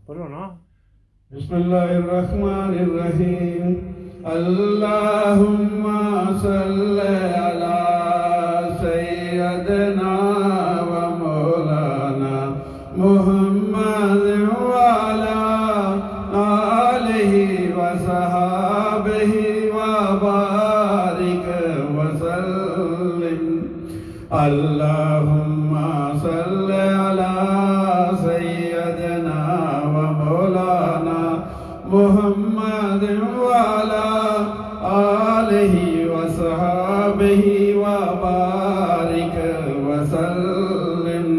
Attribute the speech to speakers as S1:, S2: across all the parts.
S1: پڑھو نا.
S2: بسم اللہ الرحمن الرحیم. اللہم صلی علی سیدنا و مولانا محمد وعلی آلہ و صحابہ و بارک وسلم. اللہم صلی علی سیدنا و مولانا محمد وعلی آلہ و صحابہ و بارک وسلم.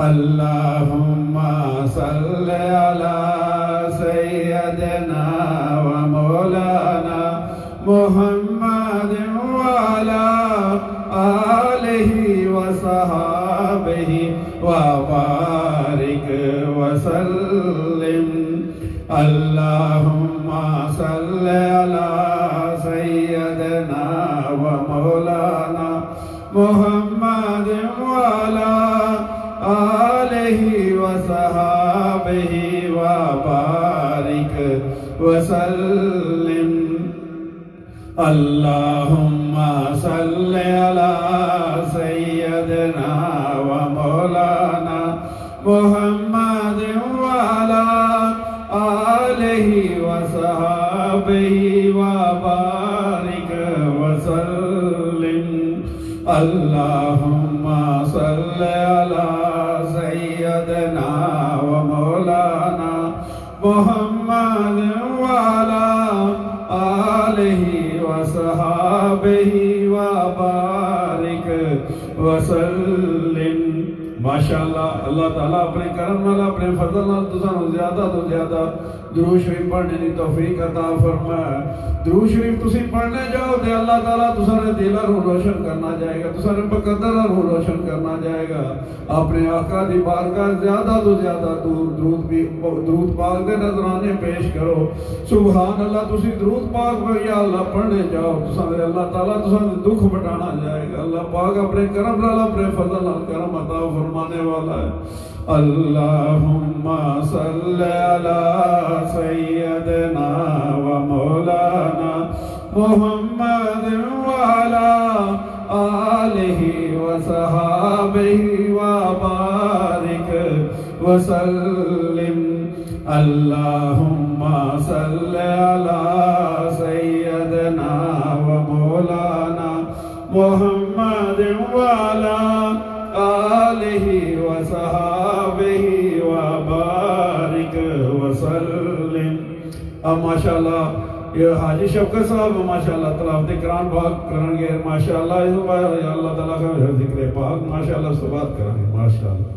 S2: اللہم صلی علی سیدنا و مولانا محمد وعلی آلہ و صحابہ و بارک وسلم. اللہم صلی علی سیدنا و مولانا محمد وعلی آلہ و صحابہ و بارک وسلم. اللہم صلی علی سیدنا و مولانا محمد وعلی آلہ و صحابہ و بارک وسلم. اللہم صلی علی سیدنا و مولانا محمد وعلی آلہ و صحابہ و بارک وسلم. ماشاءاللہ اللہ تعالیٰ اپنے کرم نال اپنے فضل نال تسانو زیادہ تو زیادہ درود شریف پڑھنے دی توفیق عطا فرمائے. درود شریف تسی پڑھنے جاؤ تے اللہ تعالیٰ تسانے دل رو روشن کرنا جائے گا, تسانے مقدر رو روشن کرنا جائے گا. اپنے آقا دی بارگاہ زیادہ تو زیادہ درود پاک دے نذرانے پیش کرو. سبحان اللہ. تسی درود پاک یا اللہ پڑھنے جاؤ تسانے اللہ تعالیٰ تسانے دکھ بٹانا جائے گا. اللہ پاک اپنے کرم نال اپنے فضل نال کرم عطا فرمانے والا ہے. اللہم صلی علی سیدنا و مولانا محمد وعلی آلہ و صحابہ و بارک وسلم. اللہم صلی علی سیدنا و مولانا محمد وعلی آلہ و صحابہ و بارک وسلم. اب ماشاءاللہ یہ حاجی شفقت صاحب ماشاءاللہ تلاوت قرآن پاک کریں گے. ماشاءاللہ اس بار اللہ تعالیٰ کا ذکر پاک ماشاءاللہ سے بات کریں گے. ماشاءاللہ.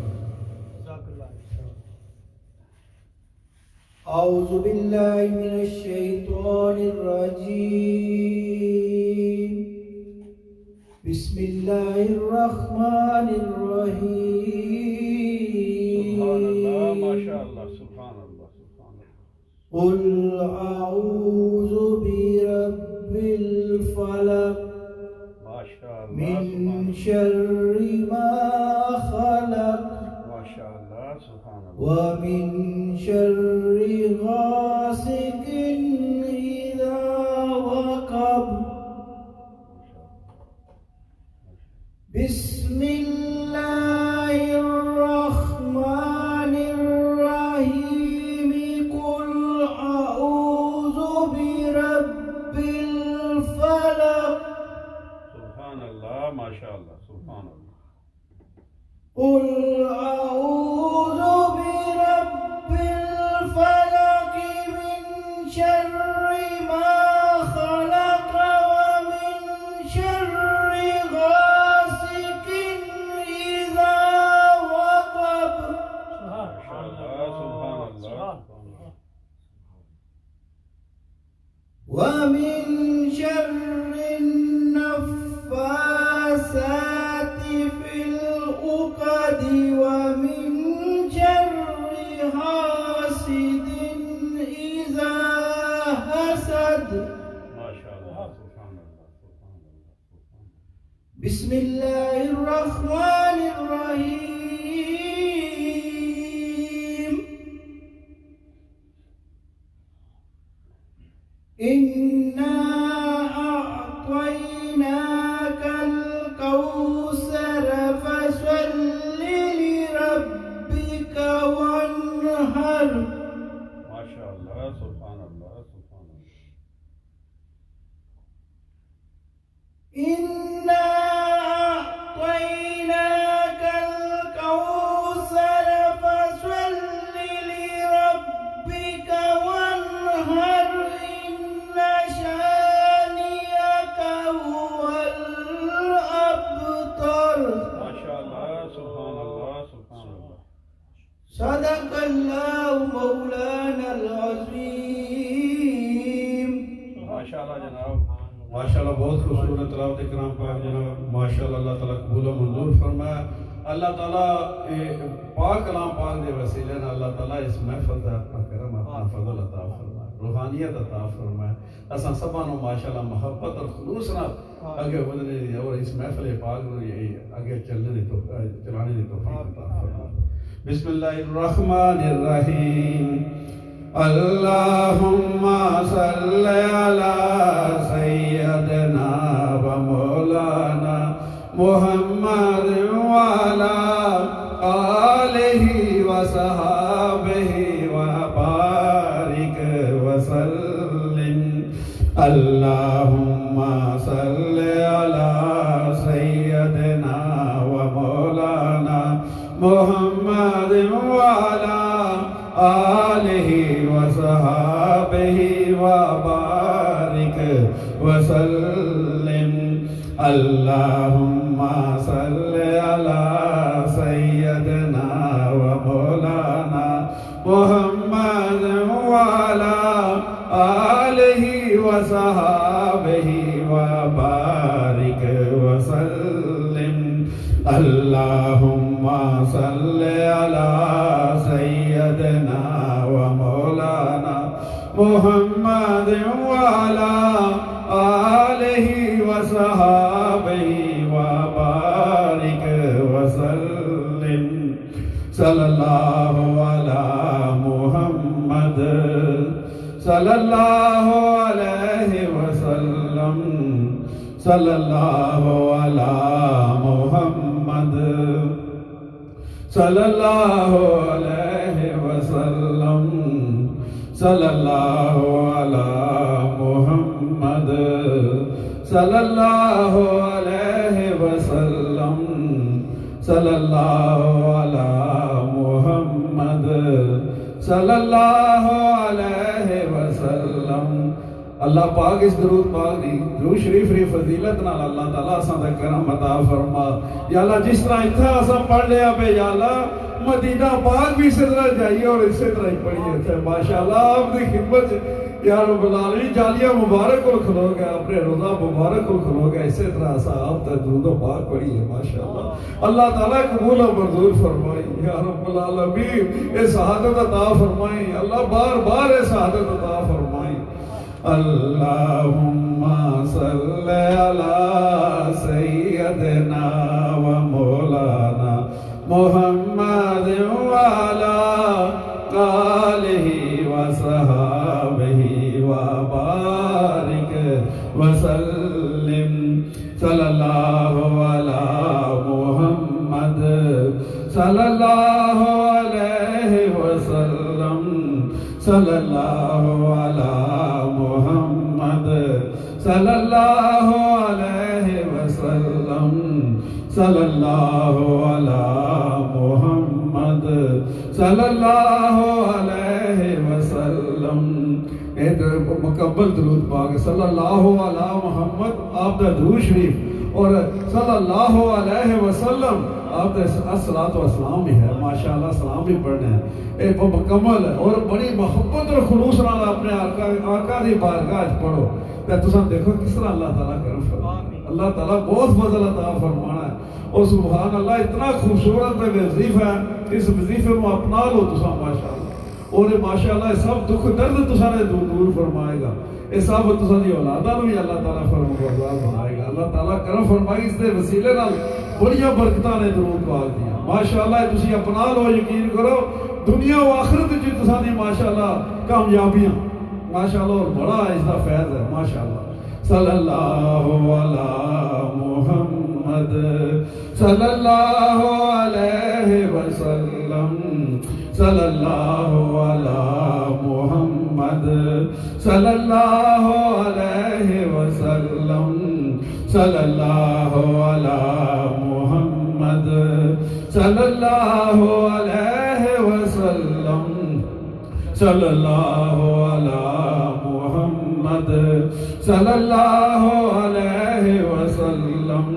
S3: اعوذ باللہ من الشیطان الرجیم. بسم اللہ الرحمن الرحیم.
S2: سبحان اللہ. ماشاءاللہ. سبحان اللہ. سبحان اللہ.
S3: قل اعوذ برب الفلق من شر ما خلق ومن شر غاسق إذا وقب. بسم الله الرحمن الرحيم. قل أعوذ برب الفلق.
S2: سبحان اللہ. ماشاءاللہ. سبحان اللہ.
S3: قل أعوذ برب الفلق من شر ما خلق ومن شر غاسق إذا وقب.
S2: سبحان اللہ.
S3: ومن شر النفاثات في العقد ومن شر حاسد إذا حسد.
S2: ماشاءاللہ. سبحان اللہ.
S3: بسم بسم الله الرحمن الرحيم إنا أعطيناك الكوثر فصل لربك وانحر
S2: ماشاء اللہ سبحان اللہ سبحان اللہ
S3: إنا أعطيناك الكوثر فصل لربك وانحر إن شانئك هو الأبتر
S2: ماشاء اللہ سبحان اللہ سبحان اللہ
S3: صدق الله مولانا العظيم
S2: ماشاء اللہ جناب ماشاء اللہ بہت خوبصورت تلاوت کرام پاک جناب ماشاء اللہ اللہ تعالیٰ قبول و منظور فرمائے اللہ تعالیٰ پاک کلام پاک دے وسیلے نے اللہ تعالیٰ اس محفل دا اپنا کرم اپنا فضل عطا فرمائے روحانیت عطا فرمائے اساں سبانو ماشاء اللہ محبت اور خلوص نہ آگے بڑھنے دی اور اس محفل پاک نو آگے چلنے دی چلانے دی توفیق عطا فرمائے بسم اللہ الرحمن الرحیم اللہم صل علی سیدنا و مولانا محمد وعلی آلہ و صحابہ و بارک وسلم اللہم صل علی سیدنا و مولانا محمد وعلی آلہ وصحابہ وبارک وسلم اللہم صل علی سیدنا و مولانا محمد وعلی آلہ وصحابہ وبارک وسلم اللہم صل علی سیدنا و مولانا محمد وعلی آلہ وصحابہ وبارک وسلم صلی اللہ علی محمد صلی اللہ علیہ وسلم صلی اللہ علی محمد صلی اللہ علیہ وسلم صلی اللہ علی محمد صلی اللہ علیہ وسلم صلی اللہ علی محمد صلی اللہ علیہ وسلم اللہ پاک اس درود پاک دی درود شریف ری فضیلت نال اللہ تعالیٰ اساں دا کرم عطا فرما یا اللہ جس طرح اتھا اساں پڑھ لیا پہ یا اللہ مدینہ پاک بھی اسی طرح جائیے اور اسی طرح ہی پڑھیے تھے ماشاءاللہ آپ دی خدمت یا رب العالمین جالیہ مبارک کو کھلو گیا اپنے روزہ مبارک کو کھلو گیا اسی طرح اساں آپ تا درود پاک پڑھیے ماشاءاللہ اللہ تعالیٰ قبول و منظور فرمائی یا رب العالمین اے سعادت عطا فرمائی اللہ بار بار اے سعادت عطا فرمائی اللہم صل علی سیدنا و مولانا محمد وعلی آلہ وصحابہ وبارک وسلم صلی اللہ علی محمد صلی اللہ علیہ وسلم صلی اللہ علی محمد صلی اللہ علیہ وسلم صلی اللہ علی محمد صلی اللہ علیہ وسلم مکمل درود پاک صلی اللہ علی محمد آپ دا درود شریف اور صلی اللہ علیہ وسلم آپ دا الصلاۃ والسلام بھی ہے ماشاءاللہ سلام بھی پڑھنے ہیں اے مکمل ہے اور بڑی محبت اور خلوص نال اپنے آقا دی بارگاہ پڑھو تے تساں دیکھو کس طرح اللہ تعالیٰ کرم فرمائے اللہ تعالیٰ بہت فضل عطا فرمانا ہے اور سبحان اللہ اتنا خوبصورت وظیفہ ہے اس وظیفے میں اپنا لو تساں ماشاءاللہ اور ماشاءاللہ سب دکھ درد تساں نے دور فرمائے گا. یہ سب تساں دی اولاداں نوں بھی اللہ تعالیٰ فرمانبردار بنائے گا. اللہ تعالیٰ کرم فرمائی اس دے وسیلے نال بڑیاں برکتاں نے درود پاک دیاں. ماشاءاللہ تسی اپنا لو, یقین کرو دنیا و آخرت وچ تساں دی ماشاءاللہ کامیابیاں ماشاءاللہ اور بڑا اس دا فیض ہے ماشاءاللہ. صلی اللہ علی محمد صلی اللہ علیہ وسلم صلی اللہ علی محمد صلی اللہ علیہ وسلم صلی اللہ علی محمد صلی اللہ علیہ وسلم صلی اللہ علی محمد صلی اللہ علیہ وسلم.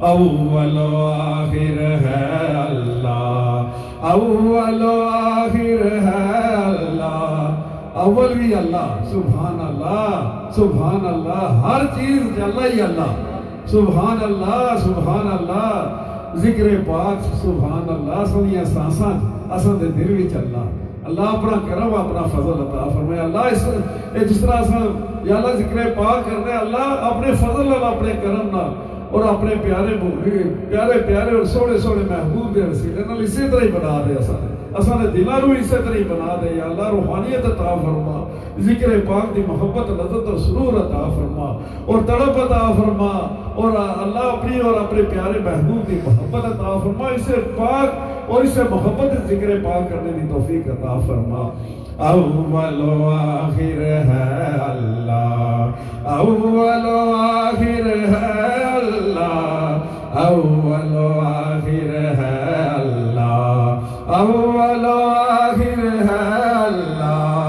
S2: اول و آخر ہے اللہ, اول و آخر ہے اللہ. اول بھی اللہ, سبحان اللہ سبحان اللہ, ہر چیز اللہ ہی اللہ, سبحان اللہ سبحان اللہ. ذکر پاک سبحان اللہ سنیا سانساں اساں دے دل وچ اللہ. اللہ اپنا کرم اپنا فضل عطا فرمائے. اللہ جس طرح اساں یا اللہ ذکر پاک کرنے, اللہ اپنے فضل نال اپنے کرم نال اور اپنے پیارے پیارے اور سونے سونے محبوب دے وسیلے نال اسی طرح ہی بنا دے. اساں نے دلاں نوں اسی طرح ہی بنا دے. یا اللہ روحانیت عطا فرما, ذکر پاک دی محبت لذت اور سرور عطا فرما اور تڑپ عطا فرما, اور اللہ اپنی اور اپنے پیارے محبوب کی محبت عطا فرما. اسے پاک اور اسے محبت ذکر پاک کرنے کی توفیق عطا فرما. اول و آخر ہے اللہ, اول و آخر ہے اللہ, اول و آخر ہے اللہ, اول و آخر ہے اللہ,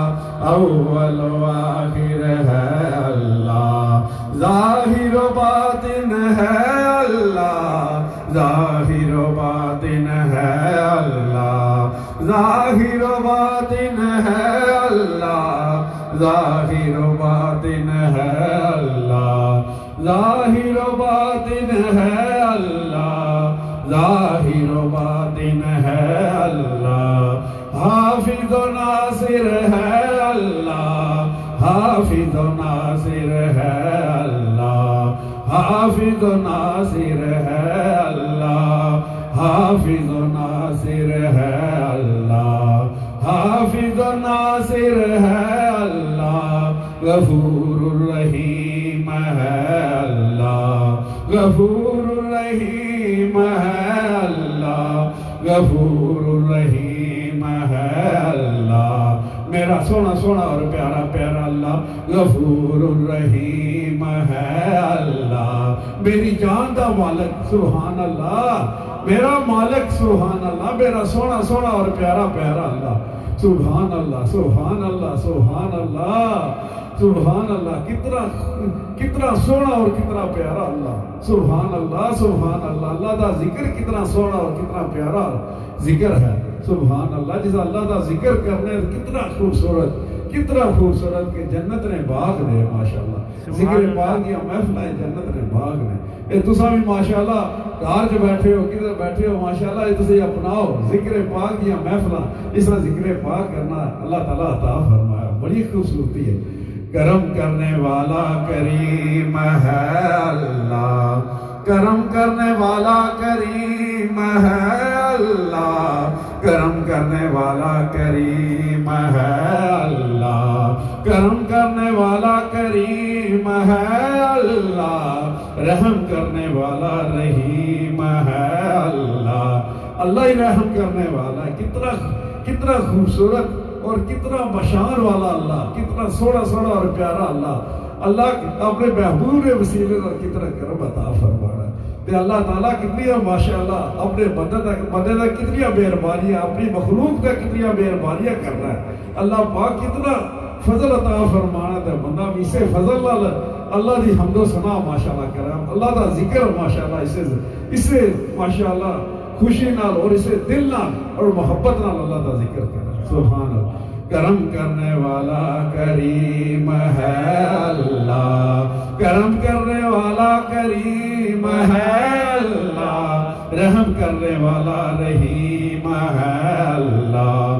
S2: اول و آخر ہے اللہ. ظاہر و باطن ہے اللہ, ظاہر و باطن ہے اللہ, ظاہر و باطن ہے اللہ, ظاہر و باطن ہے اللہ, ظاہر و باطن ہے اللہ, ظاہر و باطن ہے اللہ. حافظ و ناصر ہے اللہ, حافظ و ناصر ہے اللہ, حافظ و ناصر ہے اللہ, حافظ و ناصر ہے اللہ, حافظ و ناصر ہے اللہ. غفور الرحیم ہے اللہ, غفور الرحیم ہے اللہ, غفور الرحیم ہے اللہ. میرا سونا سونا اور پیارا پیارا اللہ غفور الرحیم ہے اللہ. میری جان دا مالک سبحان اللہ, میرا مالک سبحان اللہ, میرا سونا سونا اور پیارا پیارا اللہ سبحان اللہ سبحان اللہ سبحان اللہ سبحان اللہ. کتنا سونا اور کتنا پیارا اللہ سبحان اللہ سبحان اللہ. اللہ دا ذکر کتنا سونا اور کتنا پیارا ذکر ہے سبحان اللہ. جس اللہ دا ذکر کرنے کتنا خوبصورت کہ جنت نے باغ نے ماشاءاللہ. ذکر پاک کی محفلیں جنت نے باغ نے. اے تساں بھی ماشاءاللہ گھر چ بیٹھے ہو, کدھر بیٹھے ہو ماشاءاللہ, یہ تسی اپناؤ ذکر پاک کی محفلیں. اس طرح ذکر پاک کرنا اللہ تعالیٰ عطا فرمایا, بڑی خوبصورتی ہے. کرم کرنے والا کریم ہے اللہ, کرم کرنے والا کریم ہے اللہ, کرم کرنے والا کریم ہے اللہ, کرم کرنے والا کریم ہے اللہ, رحم کرنے والا رحیم ہے اللہ. اللہ ہی رحم کرنے والا ہے. کتنا خوبصورت اور کتنا بشار والا اللہ, کتنا سونا سونا اور پیارا اللہ. اللہ اپنے محبوب وسیلے اور کتنا کرم عطا فرمانا. تے اللہ تعالیٰ کتنی ماشاءاللہ اپنے بندے دا کتنی مہربانیاں, اپنی مخلوق دا کتنی مہربانیاں کر رہا ہے. اللہ پاک کتنا فضل عطا فرمانا ہے. بندہ بھی اسے فضل نال اللہ دی حمد و ثنا ماشاءاللہ کرے, اللہ دا ذکر ماشاءاللہ اسے ماشاءاللہ خوشی نال اور اسے دل نال اور محبت نال اللہ دا ذکر کرے سبحان اللہ. کرم کرنے والا کریم ہے اللہ, کرم کرنے والا کریم ہے اللہ, رحم کرنے والا رحیم ہے اللہ,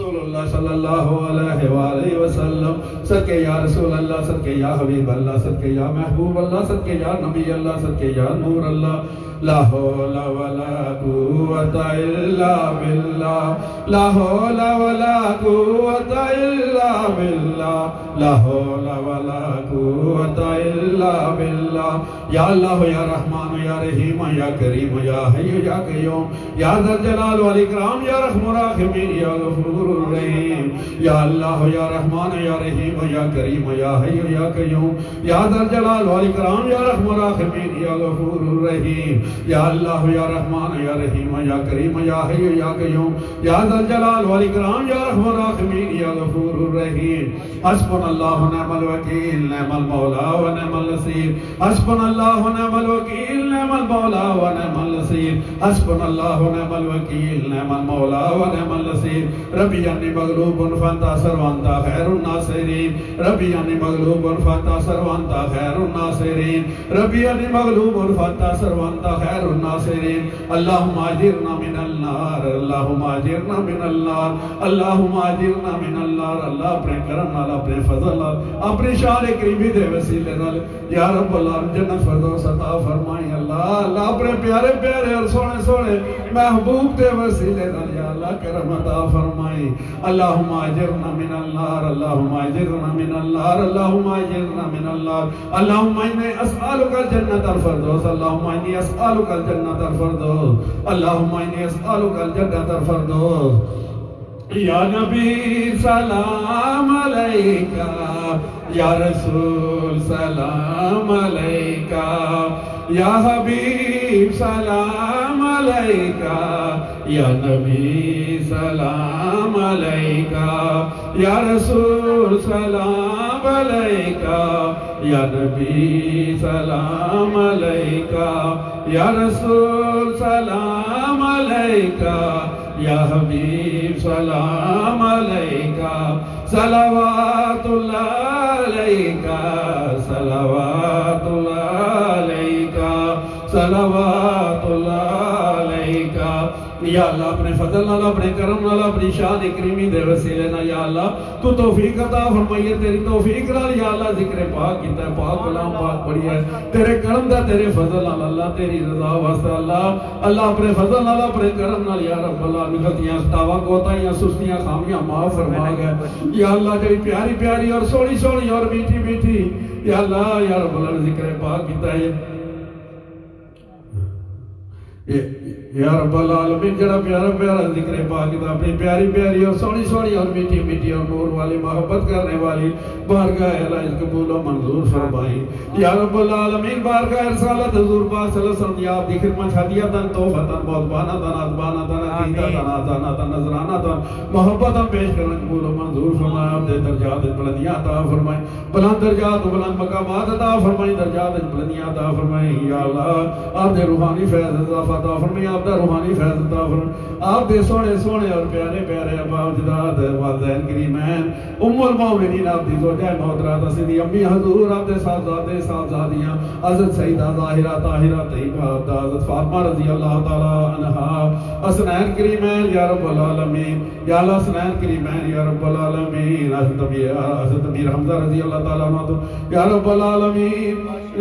S2: رسول اللہ صلی اللہ علیہ وآلہ وسلم، صدقے یا رسول اللہ، صدقے یا حبیب اللہ، صدقے یا محبوب اللہ، صدقے یا نبی اللہ، صدقے یا نور اللہ، لا حول ولا قوت الا باللہ، لا حول ولا قوت الا باللہ، لا حول ولا قوت الا باللہ۔ یا اللہ یا رحمان یا رحیم یا کریم یا حی یا قیوم یا ذا الجلال والاکرام یا رحم الراحمین یا غفور الرحیم، یا اللہ یا رحمان یا رحیم یا کریم یا حی یا قیوم یا ذا الجلال والاکرام یا رحم الراحمین یا غفور الرحیم، یا اللہ یا رحمان یا رحیم یا کریم یا حی یا قیوم یا ذا الجلال والاکرام یا رحم الراحمین یا غفور الرحیم۔ حسبنا اللہ ونعم الوکیل، نعم المولا ونعم النصیر، حسبنا اللہ ونعم الوکیل، نعم المولا ونعم النصیر، حسبنا اللہ ونعم الوکیل، نعم المولا ونعم النصیر۔ ربی انی مغلوب فانتصر وانت خیر الناصرین، ربی انی مغلوب فانتصر وانت خیر الناصرین، ربی انی مغلوب فانتصر وانت خیر الناصرین۔ اللہم اجرنا من النار، اللہم اجرنا من النار، اللہم اجرنا من النار۔ اللہ اپنے کرم نال، اپنے فضل نال، اپنی شان کریمی دے وسیلے نال یا رب العالمین جنت فردوس عطا فرمائی۔ اللہ اللہ اپنے پیارے پیارے اور سونے سونے محبوب دے وسیلے نال یا اللہ کرم عطا فرمائی۔ اللہم اجرنا من النار، اللہم اجرنا من النار، اللہم اجرنا من النار۔ اللہم انی اسألک الجنت الفردوس، اللہم انی اسألک الجنت الفردوس، اللہم انی اسألک الجنت الفردوس۔ یا نبی سلام علیکہ، یا رسول سلام علیکہ، یا حبیب سلام علیکہ، یا نبی سلام علیکہ، یا رسول سلام علیکہ، یا نبی سلام علیکہ، یا رسول سلام علیکہ، یا حبیب سلام علیکہ، صلوات اللہ علیکہ، صلوات اللہ علیکہ، صلوات اللہ علیکہ۔ یا اللہ اپنے فضل نال، اپنے کرم نال، اپنی شان کریمی دے وسیلے نال یا اللہ تو توفیق عطا فرمائیے۔ تیری توفیق نال یا اللہ ذکر پاک کیتا ہے، پاک کلام پاک پڑھی ہے، تیرے کرم دا تیرے فضل نال اللہ، تیری رضا واسطے اللہ اللہ اپنے فضل نال، اپنے کرم نال یا رب العالمین غلطیاں خطاواں کوتاہیاں سستیاں خامیاں معاف فرما گئے یا اللہ۔ تیری پیاری پیاری اور سونی سونی اور میٹھی میٹھی یا اللہ یا رب العالمین ذکر پاک کیتا ہے یا رب العالمین، جڑا پیارا پیارا ذکر پاک دا اپنی پیاری پیاری اور سونی سونی اور میٹھی میٹھی اور نور والی محبت کرنے والی بارگاہ الہی قبول و منظور فرمائی یا رب العالمین۔ بارگاہ رسالت حضور پاک صلی اللہ علیہ وسلم آپ دی خدمت ہدیتاً توفتاً موضبانتاً عطبانتاً عقیدتاً آزانتاً نظرانتاً محبتاً پیش کرنا قبول و منظور فرمائی۔ آپ دے درجات بلندیاں عطا فرمائی، بلند درجات و بلند مقامات عطا فرمائی، درجات بلندیاں عطا فرمائی یا اللہ۔ آپ دے روحانی فیض اضافہ عطا فرمائی، آپ دا روحانی فیض عطا فرمائی۔ آپ دے سونے سونے اور پیارے پیارے ابا اجداد والدین کریمین ام المومنین آپ دی زوجہ محترمہ سیدی امی حضور، آپ دے صاحبزادے صاحبزادیاں حضرت سیدہ ظاہرہ طاہرہ طیبہ حضرت فاطمہ رضی اللہ تعالی عنہا، حسنین کریمین یا رب العالمین یا اللہ، حسنین کریمین یا رب العالمین، حضرت امیر حمزہ رضی اللہ تعالی عنہ یا رب العالمین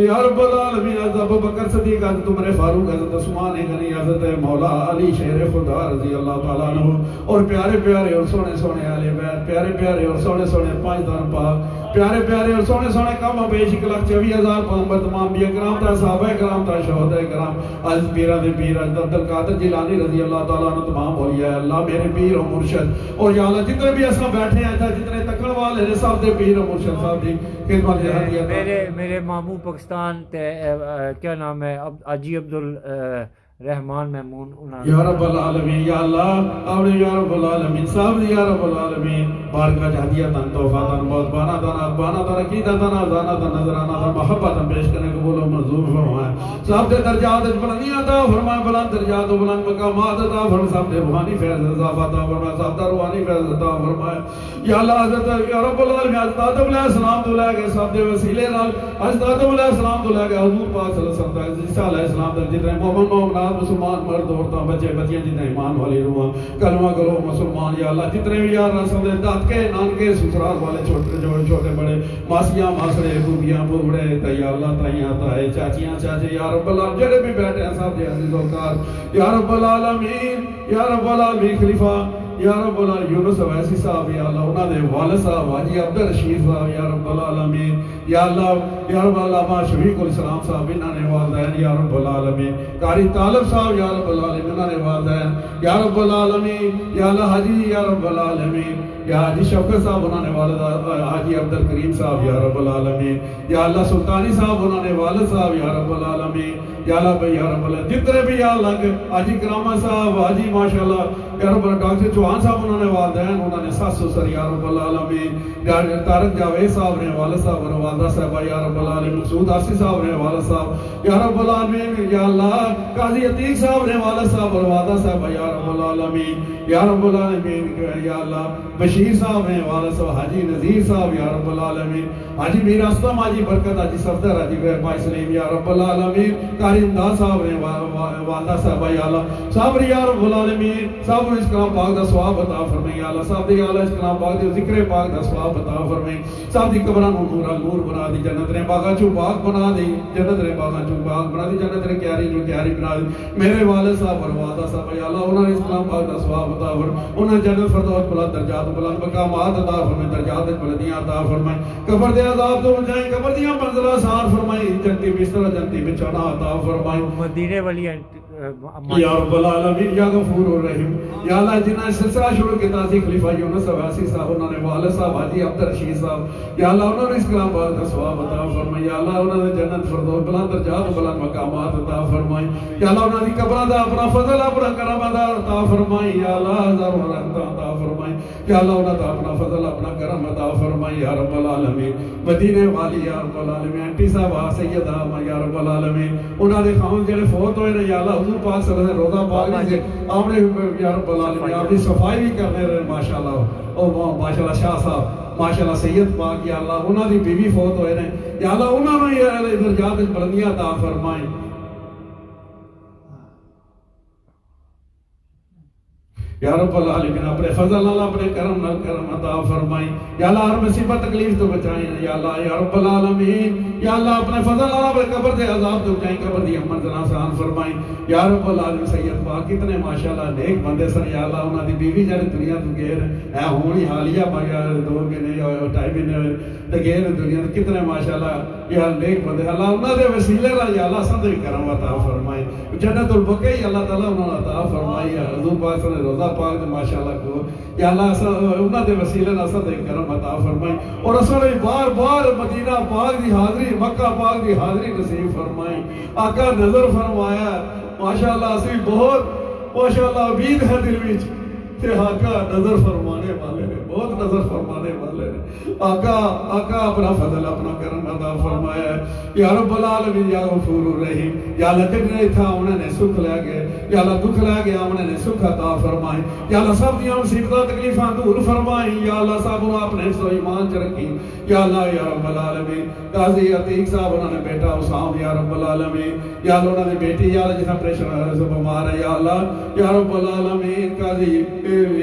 S2: یا رب العالمین، حضرت ابوبکر صدیق، حضرت عمر فاروق، حضرت عثمان غنی، حضرت مولا علی شیر خدا رضی اللہ تعالیٰ عنہ، اور پیارے پیارے اور سونے سونے اہل بیت، پیارے پیارے اور سونے سونے پانچ دان پاک، پیارے پیارے اور سونے سونے کم بیش 1,24,000 پیغمبر تمام انبیاء کرام تا صحابہ کرام تا شہداء کرام، از پیران دے پیر حضرت عبد القادر جیلانی رضی اللہ تعالیٰ عنہ تمام اولیاء اللہ میرے پیر و مرشد، اور یا اللہ جتنے بھی اساں بیٹھے ہیں جتنے تکڑ والے ہیں سب دے پیر و مرشد صاحب دی خدمت ہدیت۔
S1: میرے ماموں پاکستان کیا نام ہے حاجی عبد الرحمان میمون،
S2: یا رب العالمین یا اللہ اور یا رب العالمین صاحب یا رب العالمین بارگاہ ہدیتاً توفاتاً موضبانتاً عطبانتاً عقیدتاً آزانتاً نظرانتاً محبتاً پیش کرنے قبول و منظور فرمائے۔ صاحب دے درجات بلندیاں عطا فرمائے، بلند درجات و بلند مقامات عطا فرمائے، صاحب دے روحانی فیض اضافہ عطا فرمائے، صاحب دے روحانی فیض عطا فرمائے یا اللہ۔ حضرت یا رب العالمین حضرت آدم علیہ السلام تو لے کے صاحب دے وسیلے نال، حضرت آدم علیہ السلام تو لے کے حضور پاک صلی اللہ علیہ وسلم، عیسیٰ علیہ السلام تک جتنے مومن مومنات نوجوان مسلمان مرد عورتاں بچے بچیاں جتنے ایمان والی روح کلمہ کرو مسلمان یا اللہ جتنے بھی یار رسول دے دادکے نانکے سسرال والے چھوٹے بڑے ماسیاں ماسڑے بوبیاں بوڑے تے یا اللہ تائیاں تائے چاچیاں چاچے یا رب العالمین جڑے بھی بیٹھے ہیں سب دے عزیز وقار یا رب العالمین یا رب العالمین خلیفہ یا رب العالمین یونس اویسی صاحب یا اللہ انہاں دے والد صاحب حاجی عبدالرشید صاحب یا رب العالمین یا رب علامہ شفیق الاسلام صاحب انہاں نے والدین یا رب العالمین قاری طالب صاحب یا رب العالمین انہاں نے والدین یا رب العالمین یا اللہ حاجی یا رب العالمین یا حاجی شفقت صاحب انہوں نے والد حاجی عبدالکریم صاحب یا رب العالمین یا اللہ سلطانی صاحب انہوں نے والد صاحب یا رب العالمین یا اللہ بھائی یا رب العالمین جتنے بھی یا اللہ حاجی کراما صاحب حاجی ماشاءاللہ یا رب اللہ ڈاکٹر چوہان صاحب انہوں نے والدین انہوں نے ساس سسر یا رب العالمین طارق جاوید صاحب نے والد صاحب اور والدہ صاحبہ یا رب العالمین مقصود آسی صاحب نے والد صاحب یا رب العالمین یا اللہ قاضی عتیق صاحب نے والد صاحب اور والدہ صاحبہ یا رب العالمین یا رب العالمین یا اللہ بشیر صاحب نے والد صاحب حاجی نذیر صاحب یا رب العالمین حاجی میر اسلم حاجی برکت حاجی صفدر حاجی بھائی سلیم یا رب العالمین قاری امداد صاحب نے والدہ صاحبہ یا اللہ صابر یا رب العالمین صاحب اس کلام پاک دا ثواب عطا فرمائے یا اللہ صاحب دی اللہ اس کلام پاک دے ذکر پاک دا ثواب عطا فرمائے صاحب دی قبراں نوں نور بنا دی جنت نے باغاں چوں باغ بنا دی جنت نے باغاں چوں باغ بنا دی جنت نے کیاری چوں کیاری بنا دی میرے والد صاحب اور والدہ صاحب یا اللہ انہاں نے اس کلام پاک دا ثواب عطا فرمائے انہاں جنت فردوس بلند درجات بلند مقامات عطا فرمائے درجات بلندیاں عطا فرمائے قبر دے عذاب تو بچائیں قبر دیاں منزلاں آسان فرمائے جنتی بستر جنتی بچھونا عطا فرمائے
S1: مدینے والی
S2: یا رب العالمین یا غفور الرحیم یا اللہ جنہاں سلسلہ شروع کیا تھی خلیفہ یونس اویسی صاحب انہوں نے والد صاحب حاجی عبدالرشید صاحب یا اللہ انہوں نے اس کلام پاک کا ثواب عطا فرمائے یا اللہ انہوں نے جنت فردوس بلند درجات بلند مقامات عطا فرمائے یا اللہ انہوں نے قبراں دا اپنا فضل اپنا کرم عطا فرمائے یا اللہ ہزاروں رحمتاں عطا فرمائے یا اللہ انہوں نے اپنا فضل اپنا کرم عطا فرمائے یا رب العالمین مدینے والی یا رب العالمین انٹی صاحب سیدہ یا رب العالمین انہوں نے خاون جڑے فوت ہوئے نے یا اللہ حضور پاک صلی اللہ علیہ وسلم روزہ پاک سے آمنے یا رب العالمین آپ نے صفائی بھی کرنے رہے ماشاءاللہ او ماشاءاللہ شاہ صاحب ماشاءاللہ سید پاک یا اللہ انہوں نے بیوی فوت ہوئے نے یا اللہ انہوں نے یہ درجات بلندیاں عطا فرمائیں یا رب العالمین اپنے فضل اللہ اپنے کرم عطا فرمائیں یا اللہ ہر مصیبت تکلیف تو بچائیں یا اللہ یا رب العالمین یا اللہ اپنے فضل اللہ اپنے قبر دے عذاب تو بچائیں قبر دی منزل آسان فرمائیں یا رب العالمین سید پاک کتنے ماشاءاللہ نیک بندے سن یا اللہ انہاں دی بیوی جڑے دنیا تو گئے اے ہونی حالیہ مگر 2 مہینے اور 2.5 مہینے تے گئے دنیا تو کتنے ماشاءاللہ یا نیک بندے اللہ انہاں دے وسیلے نال یا اللہ سب دی کرم عطا فرمائیں جنت البقیع اللہ تعالی انہاں عطا فرمائے حضور پاک صلی اللہ پاک دے ماشاءاللہ کو یا اللہ انہاں دے وسیلے نال سب دے کرم عطا فرمائے اور اصل بار بار مدینہ پاک دی حاضری مکہ پاک دی حاضری نصیب فرمائے آقا نظر فرمایا ماشاءاللہ اسی بہت ماشاءاللہ امید ہے دل وچ کہ آقا نظر فرمانے والے نے بہت نظر فرمانے والے نے آقا اپنا فضل اپنا کرم عطا فرمایا ہے یا رب العالمین یا غفور الرحیم یا اللہ جتنے تھا انہوں نے سکھ لے گئے یا اللہ دکھ لے گیا انہوں نے سکھ عطا فرمائے یا اللہ سب دیاں مصیبتاں تکلیفاں دور فرمائیں یا اللہ سب انہوں اپنے حفظ و ایمان چ رکھی یا اللہ یا رب العالمین قاضی عتیق صاحب انہوں نے بیٹا اسام یا رب العالمین یا اللہ انہوں نے بیٹی یا اللہ جس پریشان سے بیمار ہے یا اللہ یا رب العالمین قاضی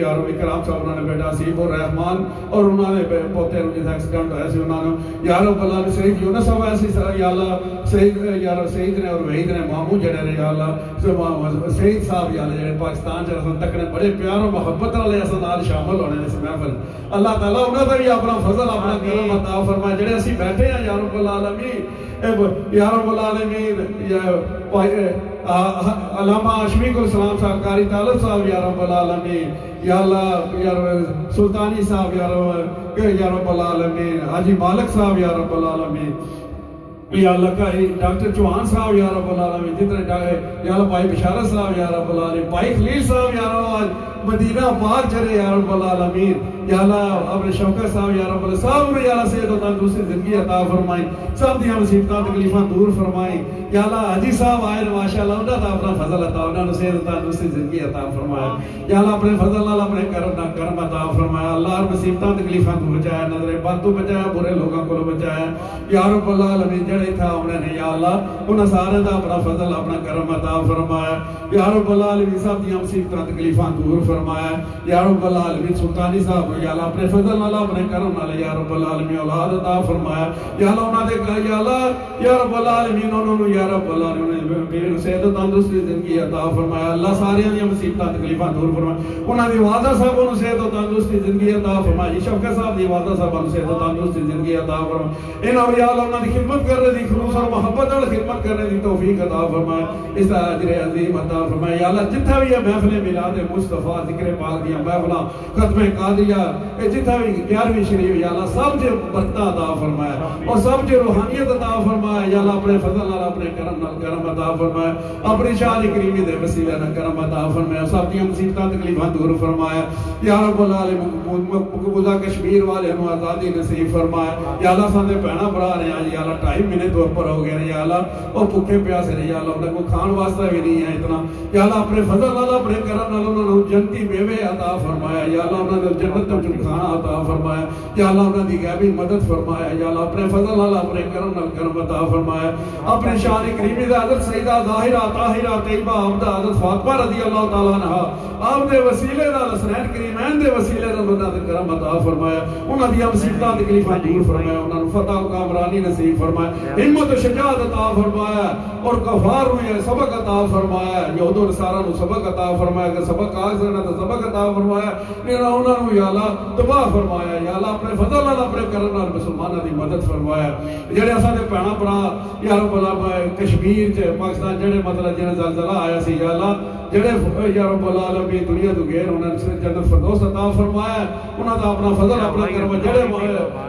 S2: یا رب اکرام صاحب انہوں نے بیٹا سیب الرحمان اور انہوں نے پوتے انہوں جیسا ایکسیڈنٹ ہویا سی انہوں نے یا رب اللہ سید یونس ہویا سی یا اللہ سید یا رب سید نے اور وحید نے مامو جڑے نے یا اللہ سید صاحب یا اللہ جڑے پاکستان چ رسن تک نے بڑے پیار و محبت والے اساں نال شامل ہونے اس محفل اللہ تعالی انہاں تے بھی اپنا فضل اپنا کرم عطا فرمائے جڑے اسی بیٹھے ہیں یا رب العالمین یا رب العالمین یا علامہ شفیق الاسلام صاحب قاری طالب صاحب یا رب العالمین یا اللہ یا سلطانی صاحب یا رب العالمین حاجی مالک صاحب یا رب العالمین یا اللہ کا ڈاکٹر چوہان صاحب یا رب العالمین جتنے یا اللہ بھائی بشارت صاحب یا رب العالمین بھائی خلیل صاحب یا رب مدینہ پاک چلے یا رب العالمین یا اللہ اپنے شوکت صاحب یا رب اللہ صاحب نے یا اللہ صحت و تندرستی زندگی عطا فرمائی سب دیاں مصیبتاں تکلیفاں دور فرمائی یا اللہ حاجی صاحب آئے ماشاءاللہ انہاں دا اپنا فضل عطا انہاں نوں صحت و تندرستی زندگی عطا فرمایا یا اللہ اپنے فضل نال اپنے کرم عطا فرمایا اللہ مصیبتاں تکلیفاں تو بچایا نظر بد تو بچایا برے لوگوں کو بچایا یا رب العالمین جڑے تھا انہوں نے یا اللہ انہاں سارے دا اپنا فضل اپنا کرم عطا فرمایا یا رب العالمین سب دیاں مصیبتاں تکلیفاں دور فرمایا یا رب العالمین سلطانی صاحب یا اللہ اپنے فضل نال اپنے کرم نال یا رب العالمین اولاد عطا فرمایا یا اللہ انہاں دے یا اللہ یا رب العالمین انہوں نے یا رب العالمین بے صحت و تندرستی زندگی عطا فرمایا اللہ ساری دیاں مصیبتاں تکلیفاں دور فرمایا انہاں دی والدہ صاحب نوں صحت و تندرستی زندگی عطا فرمایا شفقت صاحب دی والدہ صاحب نوں صحت و تندرستی زندگی عطا فرمایا ان اولیاء اللہ انہاں دی خدمت کرنے دی خلوص اور محبت نال خدمت کرنے دی توفیق عطا فرمایا اس دا اجر عظیم عطا فرمایا یا اللہ جتھا بھی محفل میلاد مصطفیٰ ذکر پاک دیاں محفلاں ختم قادریہ جتھا بھی 11ویں شریف یا اللہ سب جو برکت عطا فرمایا اور سب جو روحانیت عطا فرمایا یا اللہ اپنے فضل نال اپنے کرم نال کرم عطا فرمایا اپنی شان کریمی دے وسیلے نال کرم عطا فرمایا سب دیاں مصیبتاں تکلیفاں دور فرمایا یا رب العالمین مقبوضہ کشمیر والے نوں آزادی نصیب فرمایا یا اللہ ساڈے بہنا بھرا نے یا اللہ 2.5 مہینے تو اوپر ہو گئے یا اللہ او بھوکے پیاسے نے یا اللہ انہاں کو کھان واسطہ بھی نہیں ہے اتنا یا اللہ اپنے فضل نال اپنے کرم نال انہاں نوں جنتی میوے عطا فرمایا یا اللہ انہاں نوں جنت دا کھانا عطا فرمایا یا اللہ انہاں دی غیبی مدد فرمایا یا اللہ اپنے فضل نال اپنے کرم نال کرم عطا فرمایا اپنے شان کریمی دے حضرت سیدہ ظاہرہ طاہرہ طیبہ عبدہ حضرت فاطمہ رضی اللہ تعالی عنہا آپ دے وسیلے نال حسنین کریمین دے وسیلے نال انہاں دے کرم عطا فرمایا انہاں دی مصیبتاں تکلیفاں دور فرمایا انہاں نوں فتح و کامرانی نصیب فرمایا ہمت و شجاعت عطا فرمایا اور کفار ہوئے سبق عطا فرمایا یہود و نصارہ نوں سبق عطا فرمایا کہ سبق آگ سے نہ سبق عطا فرمایا انہاں نوں یا اللہ تباہ فرمایا یا اللہ اپنے فضل نال اپنے کرم نال مسلماناں دی مدد فرمایا جڑے اساں دے بہنا بھرا یا رب العالمین کشمیر چ پاکستان جڑے مطلب جڑا زلزلہ آیا سی یا اللہ جڑے یا رب العالمین دنیا تو غیر انہاں نے جنت فردوس عطا فرمایا انہاں دا اپنا فضل اپنا کرم جڑے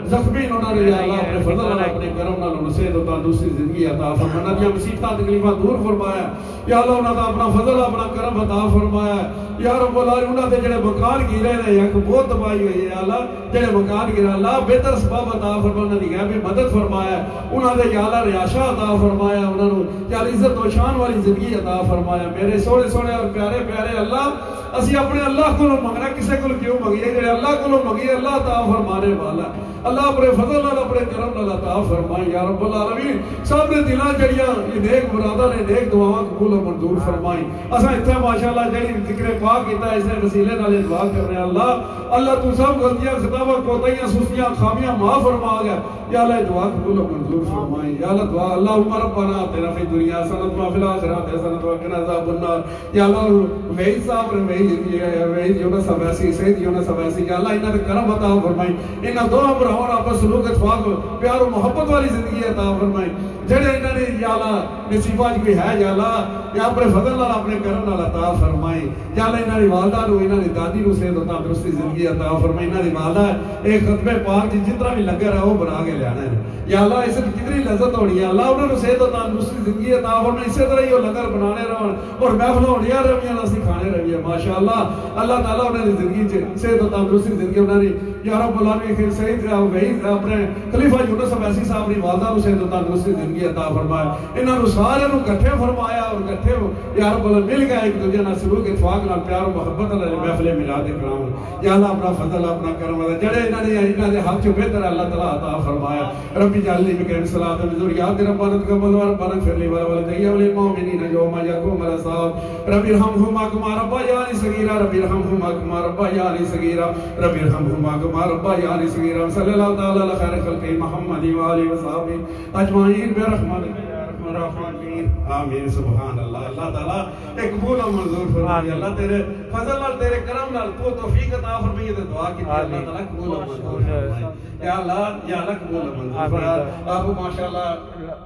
S2: زخمی انہاں نے یا اللہ اپنے فضل نال اپنے کرم نال انہاں صحت و تندرستی زندگی عطا فرمایا انہاں دی مصیبتاں تکلیفاں دور فرمایا یا اللہ انہاں دا اپنا فضل اپنا کرم عطا فرمایا یا رب العالمین انہاں دے جڑے مکان گرے نے یک بہت تباہی ہوئی ہے اللہ جڑے مکان گرے اللہ بہتر سبب عطا فرمایا انہاں دی غیبی مدد فرمایا انہاں دے یا اللہ رہائشاں عطا فرمایا انہاں نوں یا عزت و شان والی زندگی عطا فرمایا میرے سونے سونے اور پیارے پیارے اللہ اسی اپنے اللہ کو منگنا کسے کو کیوں منگیے جڑے اللہ کو منگیے اللہ عطا فرمانے والا اللہ اپنے فضل نال اپنے کرم نال عطا فرمائے یا رب العالمین سب نے دلاں جڑیاں یہ نیک مراداں نے نیک دعاواں قبول و منظور فرمائی اساں ایتھے ماشاءاللہ جڑی ذکر پاک کیتا اس وسیلے نال دعا کر رہے ہیں اللہ اللہ تو سب غلطیاں خطاواں کوتاہیاں سستیاں خامیاں معاف فرما گیا یا اللہ دعا قبول و منظور فرمائے یا اللہ دعا اللہم ربنا آتنا فی الدنیا حسنۃ وفی الآخرۃ حسنۃ وقنا عذاب النار یا اللہ وہی صاحب وہی یونس اویسی سید یونس اویسی یا اللہ انہاں دے کرم عطا فرمائی انہاں دونوں بھراواں آپس سلوک اتفاق پیار و محبت والی زندگی عطا فرمائی جڑے انہاں نے یا اللہ نصیبہ کوئی ہے یا اللہ یا اپنے فضل نال اپنے کرم نال عطا فرمائی یا اللہ انہاں دی والدہ نوں انہاں دی دادی نوں صحت و تندرستی زندگی عطا فرمائی انہاں دی والدہ ایک ختم پاک جتنا بھی لنگر ہے وہ بنا کے لیانا ہے یا اللہ اس کی کتنی لذت ہونی ہے اللہ انہاں نوں صحت و تندرستی زندگی عطا فرمائی اسی طرح ہی وہ لنگر بنانے رہن اور محفل ہونیاں رہیاں اسی کھانے رہیے ماشاءاللہ اللہ تعالیٰ انہاں دی زندگی وچ صحت و تندرستی زندگی انہاں دی یا رب العالمین خیر سعید وہی اپنے خلیفہ یونس اویسی صاحب دی والدہ نوں صحت و تندرستی زندگی عطا فرمایا انہاں نوں سارے نوں اکٹھے فرمایا اور اکٹھے یا رب العالمین مل گئے ایک دوسرے نال سلوک اتفاق نال پیار و محبت نال محفل میلاد کرام یا اللہ اپنا فضل اپنا کرم جڑے انہاں دے حق چ بہتر اللہ تعالیٰ عطا فرمایا ربی جعلنی بکرم صلاۃ بذریات ربنا تقبل وربنا اغفر لي ولوالدي وللمؤمنين يوم يقوم الحساب رب ارحمهما كما ربياني صغيرا رب ارحمهما كما ربياني صغيرا رب ارحمهما كما ربياني صغيرا صلی اللہ تعالی علی خیر خلق محمد و آلہ وصحبہ اجمعین برحمتک یا ارحم الراحمین آمین سبحان اللہ اللہ تعالی ایک قبول و منظور فرمائے اللہ تیرے فضل نال تیرے کرم نال تو توفیق عطا فرمائے تے دعا کی اللہ تعالی قبول و منظور فرمائے یا اللہ قبول و منظور فرمائے آپ ماشاءاللہ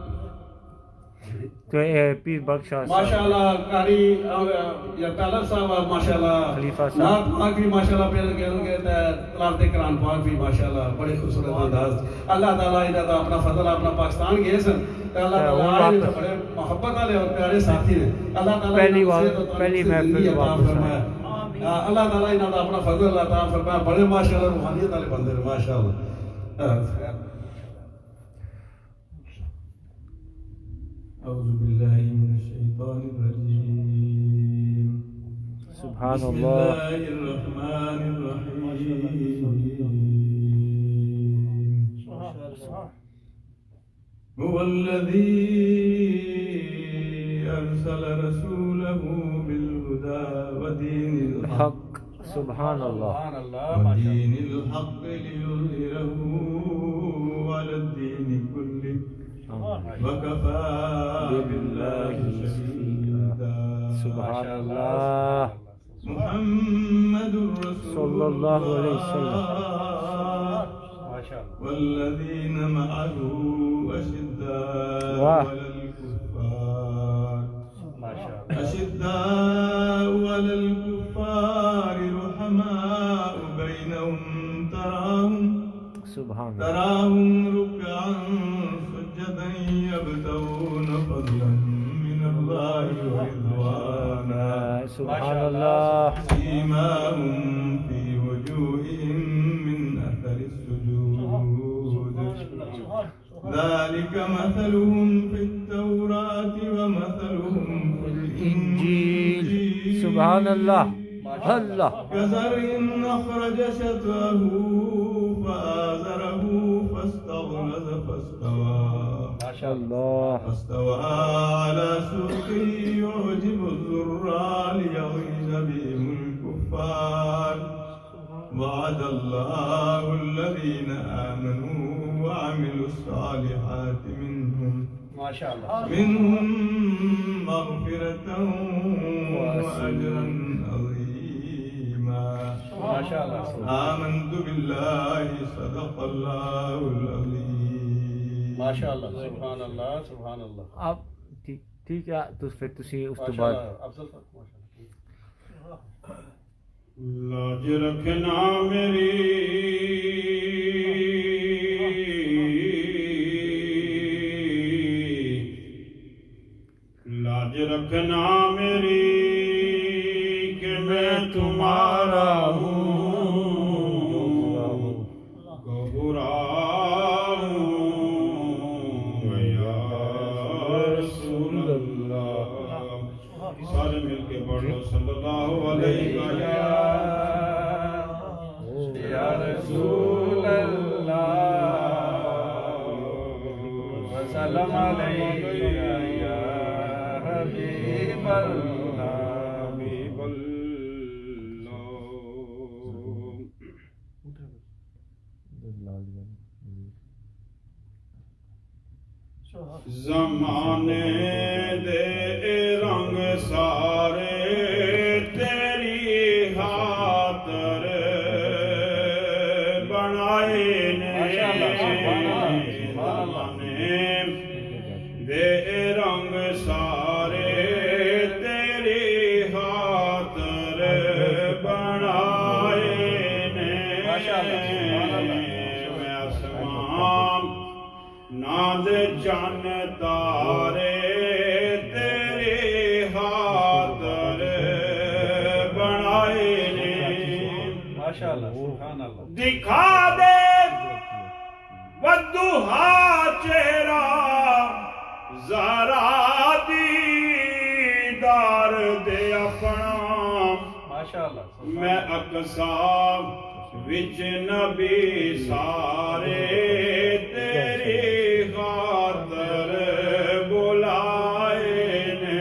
S1: تو پیر بخش
S2: ماشاءاللہ قاری یا طالب صاحب ماشاءاللہ
S1: خلیفہ صاحب
S2: نعت پاک بھی ماشاءاللہ پڑھ کے تلاوت قرآن پاک بھی ماشاءاللہ بڑے خوبصورت انداز اللہ تعالیٰ انہاں دا اپنا فضل اپنا پاکستان گئے سن اللہ تعالیٰ بڑے محبت والے اور پیارے ساتھی ہیں اللہ تعالیٰ
S1: پہلی محفل
S2: فرمایا اللہ تعالیٰ انہوں نے اپنا فضل عطا فرمایا بڑے ماشاءاللہ روحانیت والے بندے نے ماشاءاللہ اعوذ باللہ من الشیطان الرجیم
S1: سبحان
S2: بسم
S1: اللہ
S2: اللہ الرحمن الرحیم هو الذي أرسل رسوله بالهدى ودين الحق
S1: حق سبحان اللہ
S2: ودين الحق ليظهره على الدين كله وكفى بالله شهيدا
S1: سبحان اللہ
S2: محمد رسول
S1: صلی اللہ علیہ وسلم
S2: والذين معه أشداء
S1: واہ.
S2: على الكفار أشداء على الكفار رحماء بينهم
S1: سبحان اللہ
S2: تراهم ركعا سجدا يبتغون فضلا من الله ورضوانا
S1: سبحان اللہ
S2: سيماهم في وجوههم من أثر السجود ذلك مثلهم في التوراة ومثلهم في
S1: انجیل
S2: الإنجيل
S1: سبحان اللہ اللہ
S2: كزرع أخرج شطأه فآزره فاستغلظ فاستوى على سوقه يعجب الزراع ليغيظ بهم الكفار وعد الله الذين آمنوا وعملوا الصالحات منهم مغفرة وأجرا عظيما آمنت بالله صدق الله العظيم
S4: ماشاءاللہ سبحان اللہ سبحان اللہ
S1: اب ٹھیک ہے تو پھر تسی اس تو بعد
S4: افضل صاحب
S2: لاج رکھنا میری لاج رکھنا میری کہ میں تمہارا ہوں گہرا ہوں یا رسول اللہ سارے مل کے پڑھ لو صلی اللہ علیہ وسلم یا رسول اللہ وسلم علیہ یا حبیب اللہ حبیب زمانے دے رنگ سارے تیری خاطر بنائے نے زمانے دے رنگ سارے تیری خاطر بنائے نے میں آسمان ناد چن تارے تیری خاطر بنائے نے
S4: ماشاءاللہ سبحان اللہ
S2: دکھا دے ودوہا چہرہ ذرا دیدار دے اپنا
S4: ماشاءاللہ
S2: میں اقصا وچ نبی سارے تیری خاطر بلائے نے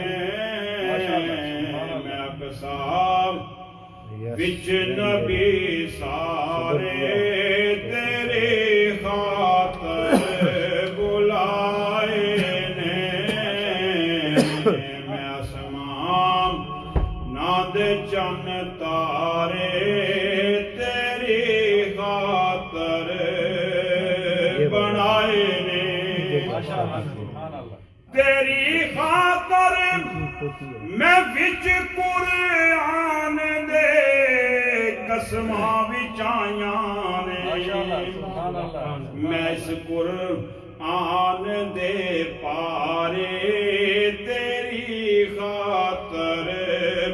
S2: میں اقصا وچ نبی سارے تیری خاطر بلائے نے میں آسمان ناد چن تارے تیری خاطر بنائے نے
S4: سبحان اللہ
S2: تیری خاطر میں وچ قرآن دے قسماں وچ آیاں نے
S4: سبحان اللہ
S2: میں اس قرآن دے پارے تیری خاطر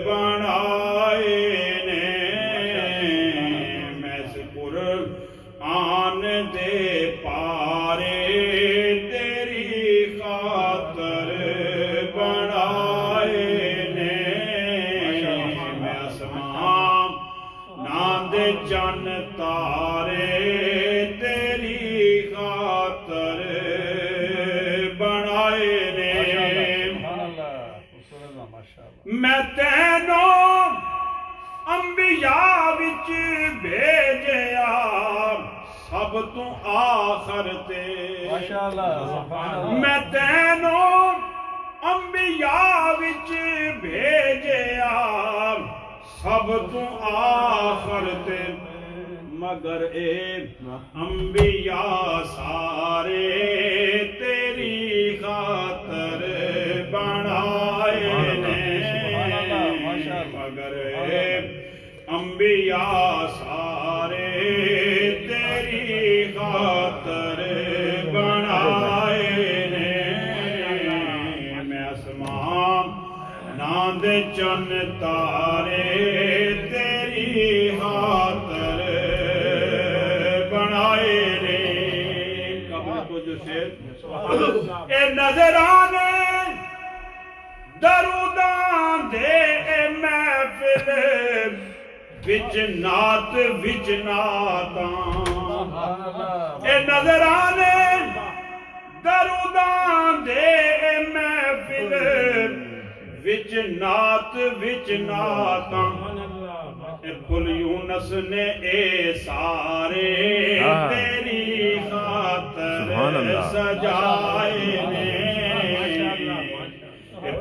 S2: بنائے نے
S5: بنائے نے
S4: سبحان اللہ ماشاء اللہ
S5: میں تینوں انبیاء وچ بھیجیا سب تو آخر تے
S4: ماشاء اللہ سبحان اللہ
S5: میں تینوں انبیاء وچ بھیجیا سب تو آخر تے مگر اے انبیاء سارے تیری خاطر بنائے نے مگر اے انبیاء سارے تیری خاطر بنائے نے میں آسمان ناند چن تارے تیری خاطر بنائے نے قبل کچھ سے اے نظرانے دروداں دے اے محفل وچ نعت وچ نعتاں اے نظرانے دروداں دے اے محفل وچ نعت وچ نعتاں پل یونس نے اے سارے تیری خاطر سجائے نے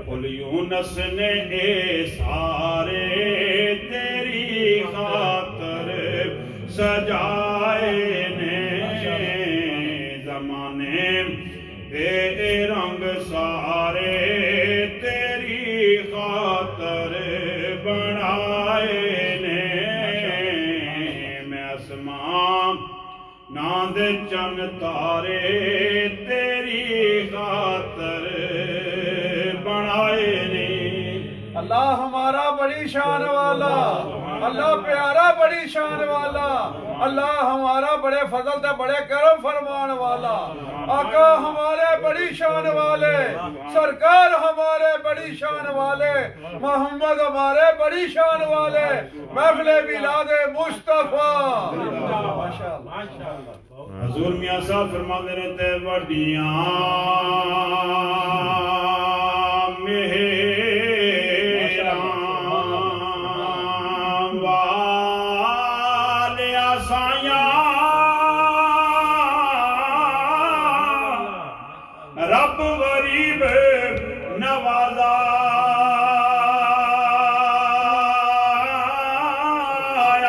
S5: پل یونس نے اے سارے تیری خاطر سجائے نے زمانے بے رنگ سارے تیری خاطر بنائے نے میں آسمان ناند چن تارے تیری خاطر بنائے نے
S4: اللہ ہمارا بڑی شان والا اللہ پیارا بڑی شان والا اللہ ہمارا بڑے فضل تے بڑے کرم فرمان والا آقا ہمارے بڑی شان والے سرکار ہمارے بڑی شان والے محمد ہمارے بڑی شان والے محفل میلاد مصطفیٰ
S5: حضور میاں صاحب فرماتے رہتے وڈیاں رب غریب نوازا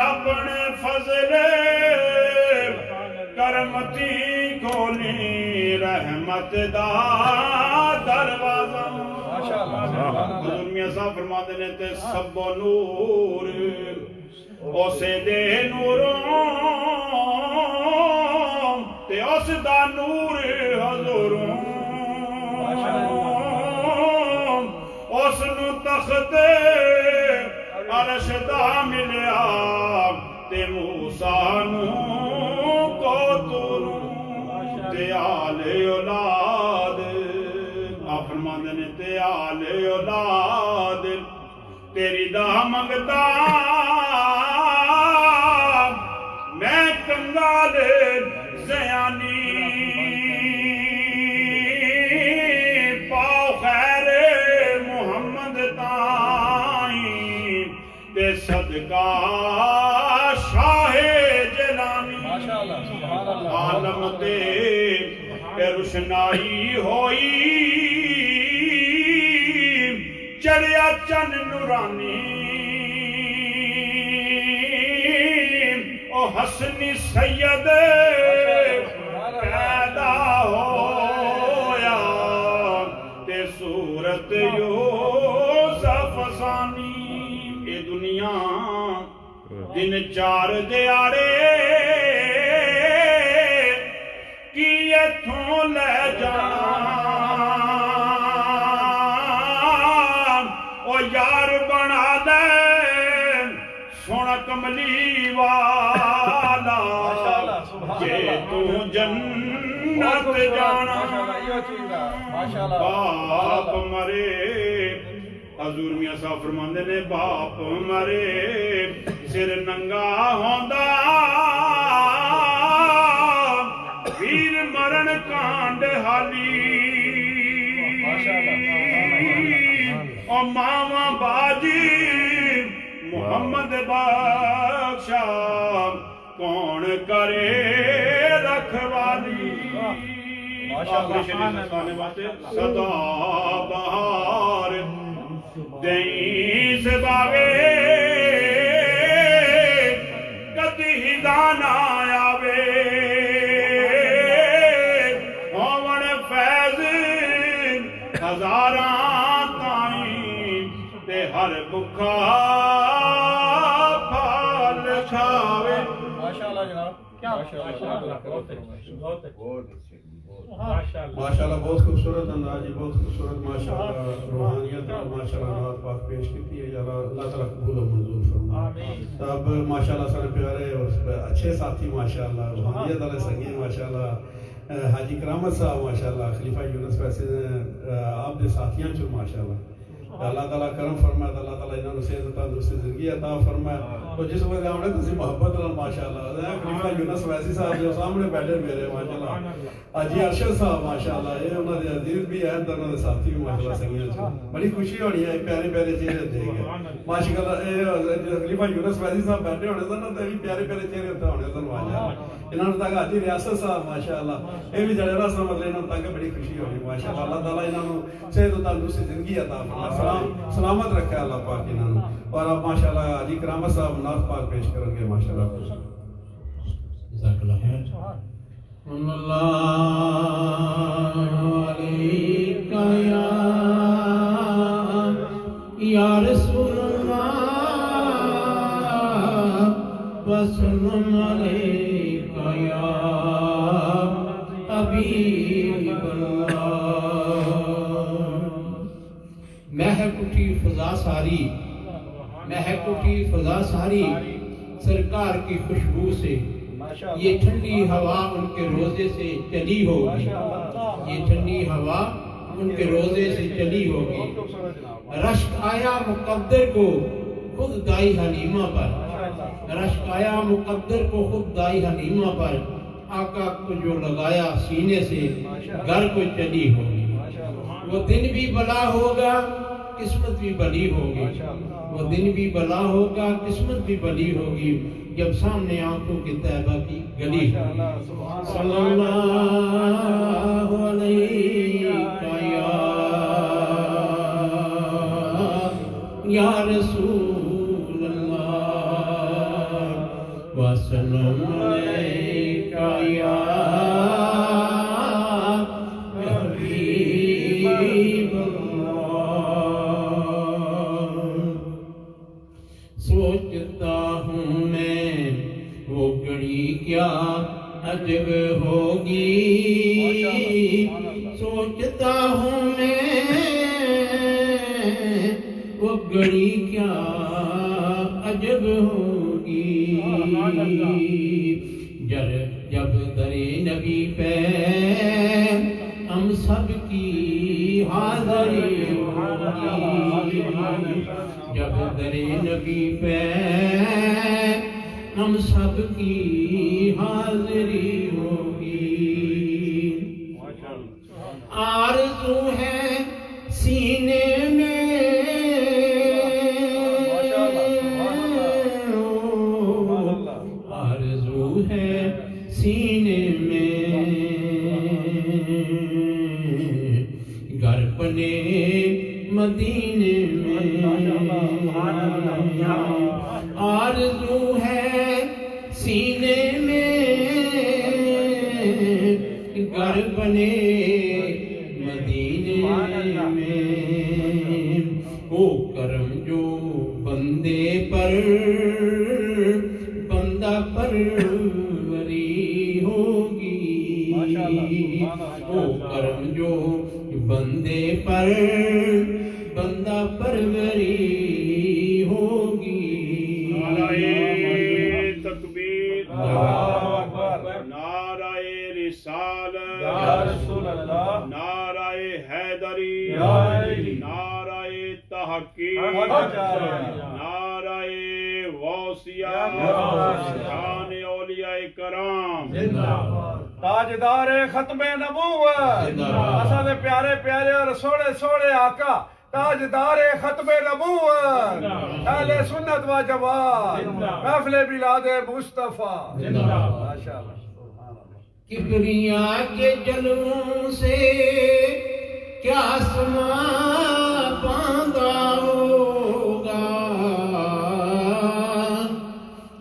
S5: اپنے فضل کرمتی کھولی رحمت دا دروازہ حضور میاں صاحب فرماتے ہیں تے سب نور اسے دے نوروں تے اس دا نور حضوروں اس نو تخت عرش دا ملیا تے موسیٰ نو کوتروں تے آل اولاد آپ فرماندے نے تے آل اولاد تیری دا منگتا میں کنگال زیانی پاؤ خیر محمد تائیں تے صدقہ شاہ جلانی عالم تے روشنائی ہوئی چڑیا چن نورانی او حسنی سید پیدا ہویا تے صورت یوسف ثانی اے دنیا دن چار دیارے کی اتھوں لے جانا او یار بنا دے سونا کملی والا جے تو جنت جانا باپ مرے حضور میاں صاحب فرماندے نے باپ مرے سر ننگا ہوندا ویر مرن کانڈ حالی او ماما باجی محمد بخشا کون کرے رکھوالی آخری شریف سکھانے واسطے صدا بہار دیں سے باغے کدی دانا آوے ہون فیض ہزاراں تائیں تے ہر بکھا پھل کھاوے
S4: ماشاءاللہ جناب کیا
S2: ماشاءاللہ بہت خوبصورت انداز جی، بہت خوبصورت ماشاءاللہ روحانیت اور ماشاءاللہ نعت پاک پیش کی ہے، یا اللہ تعالیٰ قبول و منظور فرمائے۔ تب ماشاءاللہ سارے پیارے اور اچھے ساتھی ماشاءاللہ روحانیت والے سنگین ماشاءاللہ حاجی کرامت صاحب ماشاءاللہ خلیفہ یونس ویسے آپ دے ساتھیاں چو ماشاءاللہ اللہ تعالیٰ کرم فرمائے، اللہ تعالیٰ انہوں نے صحت تندرستی زندگی عطا فرمائے۔ تو جس وقت ہم نے کسی محبت نال ماشاءاللہ خلیفہ یونس ویسی صاحب جو سامنے بیٹھے میرے ماشاءاللہ حاجی ارشد صاحب ماشاءاللہ یہ انہوں نے عزیز بھی ہیں تو انہوں نے ساتھی بھی ماشاءاللہ سنگیاں چو بڑی خوشی ہونی ہے، پیارے پیارے چہرے دیکھ گئے ماشاءاللہ۔ خلیفہ یونس ویسی صاحب بیٹھے ہونے تھے نا تو بھی پیارے پیارے چہرے ہونے تھے ماشاءاللہ۔ انہوں نے تک حاجی ریاست صاحب ماشاءاللہ یہ بھی جڑے رسم مطلب انہوں نے تک بڑی خوشی ہونی ماشاءاللہ۔ اللہ تعالیٰ انہوں نے صحت و تندرستی زندگی عطا فرمائے، سلامت رکھے اللہ پاک انہوں نے۔ اور اب ماشاءاللہ حاجی کرامت صاحب نعت پاک پیش کریں گے ماشاءاللہ۔
S6: جزاک اللہ خیر۔ صلی اللہ علیکہ یا رسول اللہ وسلم علیکہ یا حبیب اللہ۔ مہک اٹھی فضا ساری، مہک اٹھی فضا ساری سرکار کی خوشبو سے، یہ ٹھنڈی ہوا ان کے روزے سے چلی ہوگی، یہ ٹھنڈی ہوا ان کے روزے سے چلی ہوگی۔ رشک آیا مقدر کو خود دائی حلیمہ پر، رشک آیا مقدر کو خود دائی حلیمہ پر، آقا کو جو لگایا سینے سے گھر کو چلی ہوگی۔ وہ دن بھی بلا ہوگا قسمت بھی بلی ہوگی، وہ دن بھی بلا ہوگا قسمت بھی بلی ہوگی جب سامنے آنکھوں کی طیبہ کی گلی ہوگی۔ صلی اللہ علیہ یا رسول اللہ وسلم علیکہ یا حبیب اللہ۔ سوچتا ہوں میں وہ گھڑی کیا عجب ہوگی، سوچتا ہوں میں وہ گھڑی کیا عجب ہوگی، جب در نبی پہ ہم سب کی حاضری ہوگی، جب در نبی پہ ہم سب کی حاضری ہوگی۔ آرزو ہے سینے میں سینے میں گھر بنے مدینے میں، آرزو ہے سینے میں گھر بنے مدینے میں۔ وہ کرم جو بندے پر بندہ پروری ہوگی، وہ کرم جو بندے پر بندہ پروری ہوگی۔
S5: نعرہ تکبیر، نعرہ رسالت، نعرہ حیدری، نعرہ تحقیق، نعرہ غوثیہ، شان اولیاء کرام،
S4: تاجدار ختم نبوت، اساں دے پیارے پیارے اور سوڑے سوڑے آقا تاجدار ختم نبوت اہل سنت و جماعت محفل میلاد مصطفیٰ ماشاءاللہ
S6: کبریا کے جلووں سے کیا سما باندھا ہوگا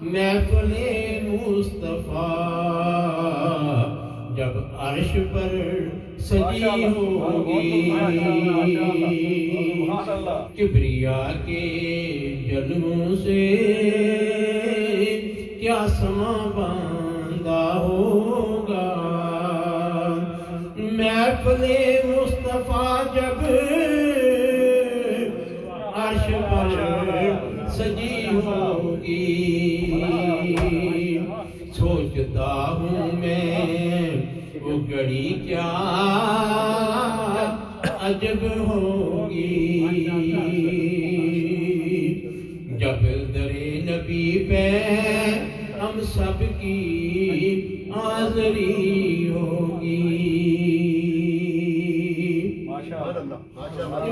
S6: محفل مصطفیٰ جب عرش پر سجی ہوگی کبریا کے جلووں سے کیا سما باندھا ہوگا محفل مصطفیٰ جب عرش پر سجی ہوگی سوچتا ہوں میں وہ گھڑی کیا عجب ہوگی جب در نبی پہ ہم سب کی حاضری ہوگی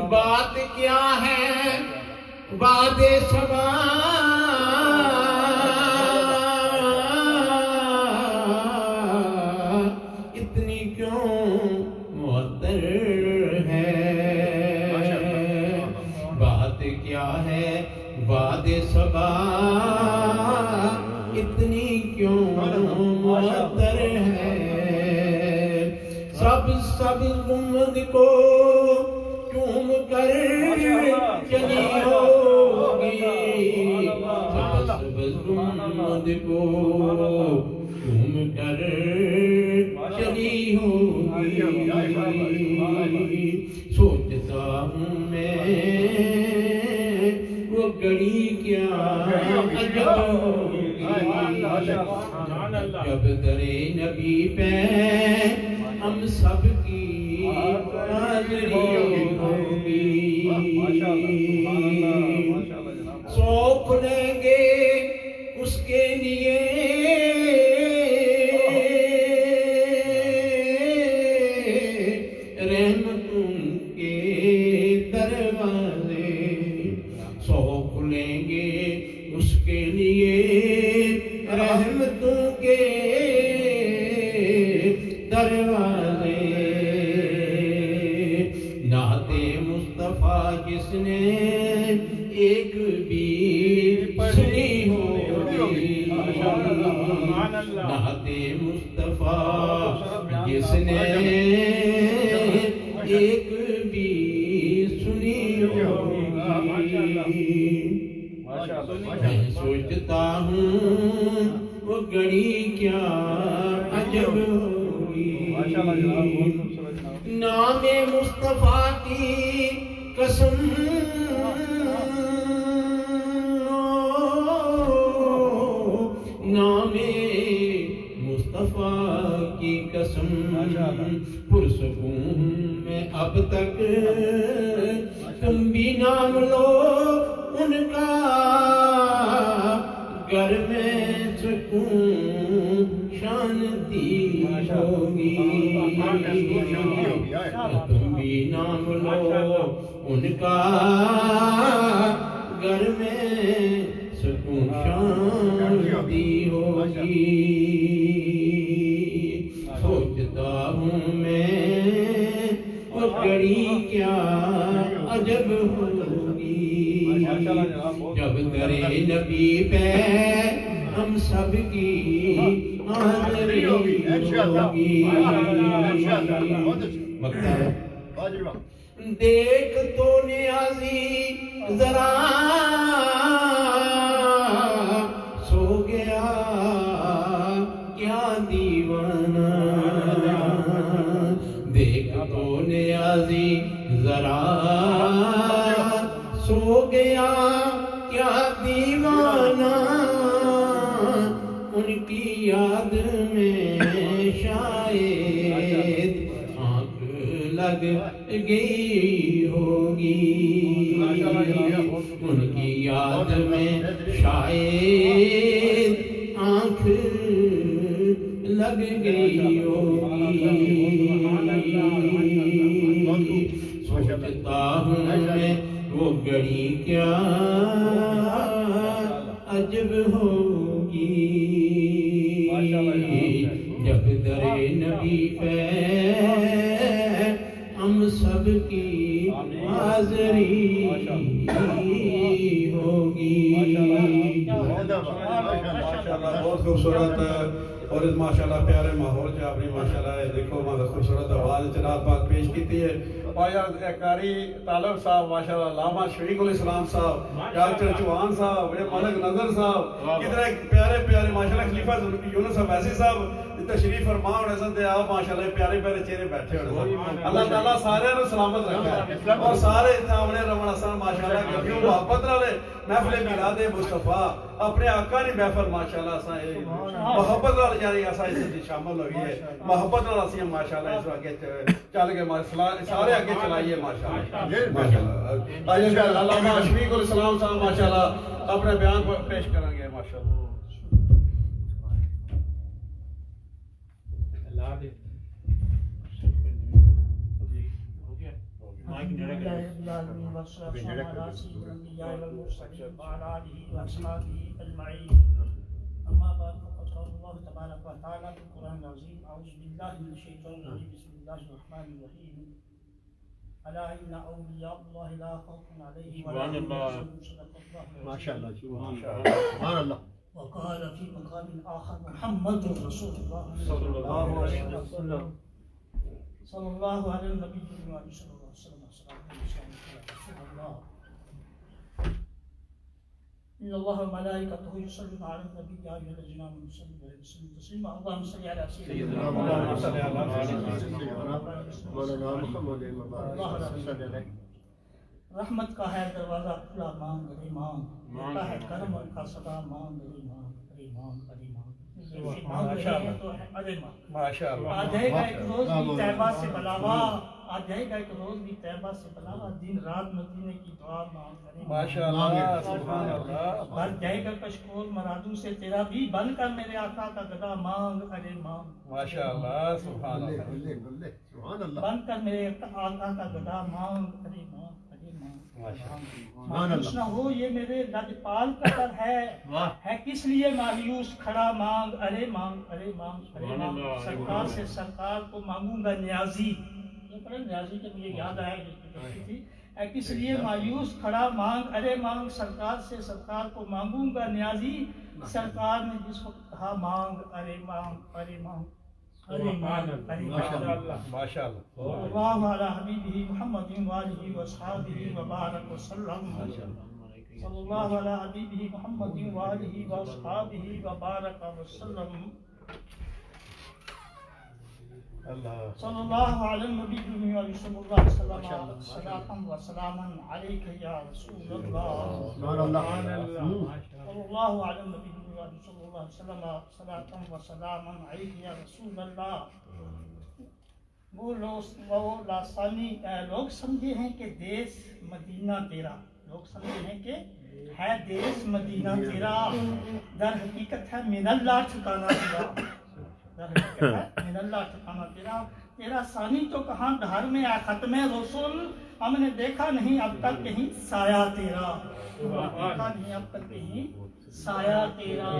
S6: بات کیا ہے باد صبا اتنی کیوں معطر ہے بات کیا ہے باد صبا اتنی کیوں معطر ہے سب گنبد کو چوم کر چلی ہوگی سب گنبد کو چوم کر چلی ہوگی سوچتا ہوں میں وہ گھڑی کیا عجب ہوگی جب در نبی پہ ہم سب کی حاضری ہوگی سونپ لیں گے اس کے لیے رحمتوں کے دروازے سونپ لیں گے اس کے لیے رحمتوں کے دروازے نعت مصطفیٰ جس نے ایک بھی سنی ہوگی نعت مصطفیٰ جس نے ایک بھی سنی ہوگی میں سوچتا ہوں وہ گھڑی کیا عجب ہوگی نام مصطفیٰ کی قسم نام مصطفیٰ کی قسم پرسکون میں اب تک تم بھی نام لو ان کا گھر میں سکون شانتی ہوگی تم بھی نام لو ان کا گھر میں سکون شانتی ہوگی سوچتا ہوں میں وہ گھڑی کیا عجب ہوگی جب در نبی پہ ہم سب کی حاضری ہوگی دیکھ تو نیازی ذرا سو گیا کیا دیوانہ دیکھ تو نیازی ذرا سو گیا کیا دیوانہ ان کی یاد میں شاید آنکھ لگ گئی ہوگی ان کی یاد میں شاید آنکھ لگ گئی ہوگی سوچتا ہوں میں وہ گھڑی کیا عجب ہوگی جب در نبی پہ ہم سب کی حاضری ہوگی.
S2: ماشاءاللہ بہت خوبصورت اور اس ماشاءاللہ پیارے ماحول سے آپ نے ماشاءاللہ دیکھو ماں خوبصورت آواز چنات پاک پیش کیتی ہے.
S4: پایا قاری طالب صاحب ماشاءاللہ علامہ شفیق الاسلام صاحب ڈاکٹر چوہان صاحب بڑے ملک نظر صاحب کتنے پیارے پیارے ماشاءاللہ خلیفہ یونس ویسی صاحب تشریف فرما ہونے سے آپ ماشاءاللہ پیارے پیارے چہرے بیٹھے ہونے سے اللہ تعالیٰ سارے نے سلامت رکھا ہے اور سارے اتنے رمن حسن ماشاءاللہ کبھیوں محبت والے محفل میلاد مصطفیٰ اپنے آقا نے محفل ماشاءاللہ محبت والے یعنی ایسا اس شامل ہوئی ہے محبت والا سی ماشاءاللہ اس آگے چل کے سارے آگے چلائیے ماشاءاللہ. آئیے علامہ شفیق الاسلام صاحب ماشاءاللہ اپنے بیان پیش کریں گے ماشاءاللہ.
S7: أما بعد فقد قال الله تبارك وتعالى في القرآن العظيم أعوذ بالله من الشيطان الرجيم بسم الله الرحمن الرحيم ألا إن أولياء الله لا خوف عليهم ولا هم يحزنون صدق الله ما شاء الله سبحان الله. وقال في مقام آخر محمد رسول الله صلى الله عليه وسلم صلى الله على النبي صلى الله عليه وسلم رسول الله إن الله وملائكته يصلون على النبي يا أيها الذين آمنوا صلوا عليه وسلموا تسليما اللهم صل على سيدنا محمد. رحمت کا ہے دروازہ کھلا مانگ رے مانگ ہوتا ہے کرم کا صدا مانگ رے مانگ رے مانگ رے مانگ. آ جائے گا ایک روز بھی طیبہ سے بلاوا آ جائے گا ایک روز بھی طیبہ سے بلاوا دن رات مدینے کی دعا مانگ رے
S4: ماشاءاللہ سبحان اللہ.
S7: بھر جائے گا کشکول مرادوں سے تیرا بھی بن کر میرے آقا کا گدا مانگ ارے مانگ
S4: ماشاءاللہ سبحان اللہ.
S7: بن کر میرے آقا کا گدا مانگ ارے مانگ ارے مانگ. مایوس نہ ہو یہ میرے لجپال کا در ہے کس لیے مایوس کھڑا مانگ ارے مانگ ارے مانگ ارے مانگ. سرکار سے سرکار کو مانگوں گا نیازی. یہ پڑھے نیازی کے مجھے یاد آیا تھی اے کس لیے مایوس کھڑا مانگ ارے مانگ. سرکار سے سرکار کو مانگوں گا نیازی. سرکار نے جس وقت کہا مانگ ارے مانگ ارے مانگ ارے مانگ ارے مانگ.
S4: ماشاءاللہ
S7: اللہ علی حبیبہ محمد وآلہ وصحابہ وبارک وسلم. صلی اللہ علی حبیبہ محمد وآلہ وصحابہ وبارک وسلم. صلی اللہ علی النبی صلی اللہ علیہ وسلم. صلاۃ و سلاما علیک یا رسول اللہ. صلی اللہ علی النبی صلی اللہ علیہ وسلم. صلاۃ و سلاما علیک یا رسول اللہ. وہ لاسانی لوگ سمجھے ہیں کہ دیس مدینہ تیرا. لوگ سمجھے ہیں کہ ہے دیس مدینہ تیرا. در حقیقت ہے من اللہ ٹھکانہ تیرا. در حقیقت ہے من اللہ ٹھکانہ تیرا. تیرا ثانی تو کہاں دھار میں ہے ختم رسول. ہم نے دیکھا نہیں اب تک کہیں سایہ تیرا. دیکھا نہیں اب تک کہیں سایہ تیرا.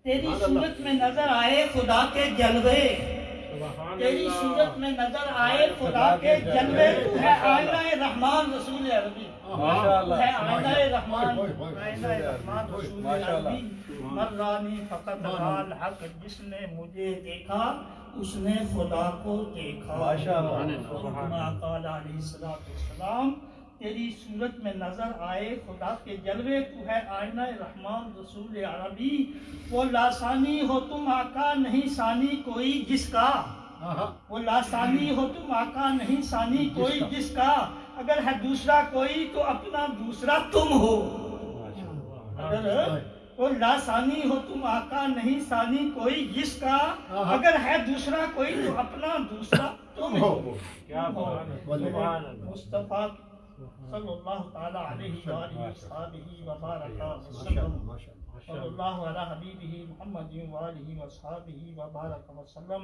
S7: تیری صورت میں نظر آئے خدا کے جلوے. تیری صورت میں نظر آئے خدا کے جلوے. تو ہے آئینہ رحمان رسول عربی. تو ہے آئینہ رحمان آئینہ رحمان رسول عربی. مرانی فقط حال حق جس نے مجھے دیکھا اس نے خدا کو دیکھا. قال علیہ السلام تیری صورت میں نظر آئے خدا کے جلوے. تو ہے آئینہ رحمان رسول عربی. وہ لاسانی ہو تم آقا نہیں ثانی کوئی جس کا. وہ لاسانی ہو تم آقا نہیں ثانی کوئی جس کا. اگر ہے دوسرا کوئی تو اپنا دوسرا تم ہو. اگر وہ لاسانی ہو تم آقا نہیں ثانی کوئی جس کا. اگر ہے دوسرا کوئی تو اپنا دوسرا تم ہو. مصطفیٰ صلی اللہ تعالی علیہ وآلہ وصحابہ وبارک وسلم. صلی اللہ علی حبیبہ محمد وآلہ وصحابہ وبارک وسلم.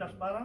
S7: 10-12,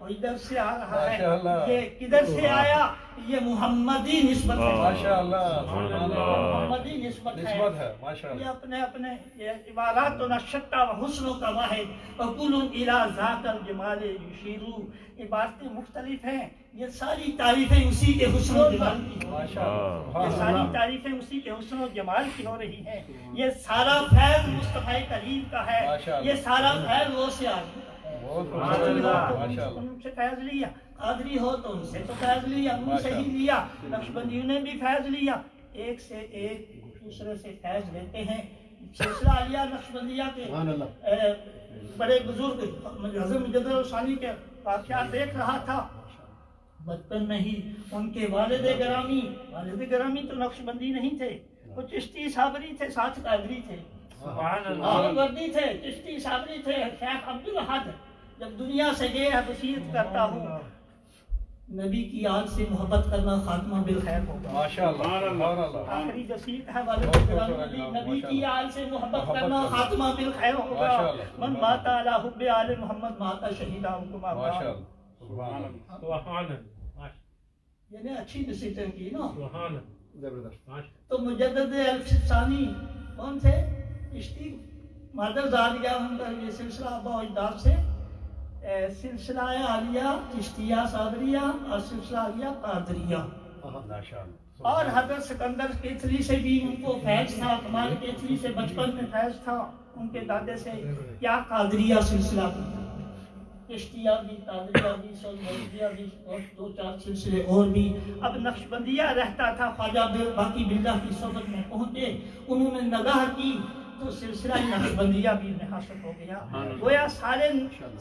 S7: وہ ادھر سے آ رہا
S4: ماشاءاللہ۔
S7: ہے، یہ کدھر سے آیا؟ یہ محمدی نسبت ہے،
S4: ماشاءاللہ
S7: محمدی نسبت
S4: ہے
S7: یہ
S4: ماشاءاللہ۔
S7: اپنے اپنے یہ عبارات و نشتہ و حسنوں کا واحد وقول الى ذاک الجمال یشیرو، عبارتیں مختلف ہیں، یہ ساری تعریفیں اسی کے حسن و جمال کی ہو رہی ہیں، یہ ساری تعریفیں اسی کے حسن و جمال کی ہو رہی ہیں، یہ سارا فیض مصطفیٰ کریم کا ہے، یہ سارا فیض وہ سے آدمی کا ہے۔ ان سے فیض لیا، قادری ہو تو ان سے تو فیض لیا، ان سے ہی لیا، نقشبندیوں نے بھی فیض لیا، ایک سے ایک دوسرے سے فیض لیتے ہیں۔ سلسلہ عالیہ نقشبندیہ کے بڑے بزرگ حضرت مجدد الثانی کے واقعات دیکھ رہا تھا، بچپن میں ہی ان کے والد گرامی تو نقشبندی نہیں تھے، وہ چشتی صابری تھے، ساتھ قادری تھے، وردی تھے، چشتی صابری تھے۔ شیخ عبدالحد جب دنیا سے گئے ہیں وصیت کرتا ہوں نبی کی آل سے محبت کرنا خاتمہ بالخیر ہوگا،
S4: ماشاءاللہ۔
S7: آخری وصیت ہے والد گرامی، نبی کی آل سے محبت کرنا خاتمہ بالخیر ہوگا، من مات علی حب آل محمد مات شہیدہ حکمہ یعنی اچھی ڈسیزن کی نا۔ تو مجدد الثانی کون تھے؟ چشتی مادر زادیہ، ان کا یہ سلسلہ ابا و اجداد سے سلسلہ عالیہ چشتیہ صابریہ اور سلسلہ عالیہ قادریہ، اور حضرت سکندر کیتلی سے بھی ان کو فیض تھا، کمال کیتلی سے بچپن میں فیض تھا ان کے دادے سے، یا قادریہ سلسلہ چشتیہ بھی، قادریہ بھی، سلسلیہ بھی، اور دو چار سلسلے اور بھی۔ اب نقشبندیہ رہتا تھا، خواجہ باقی باللہ کی صحبت میں پہنچے، انہوں نے نگاہ کی تو سلسلہ نقشبندیہ بھی انہیں حاصل ہو گیا۔ گویا سارے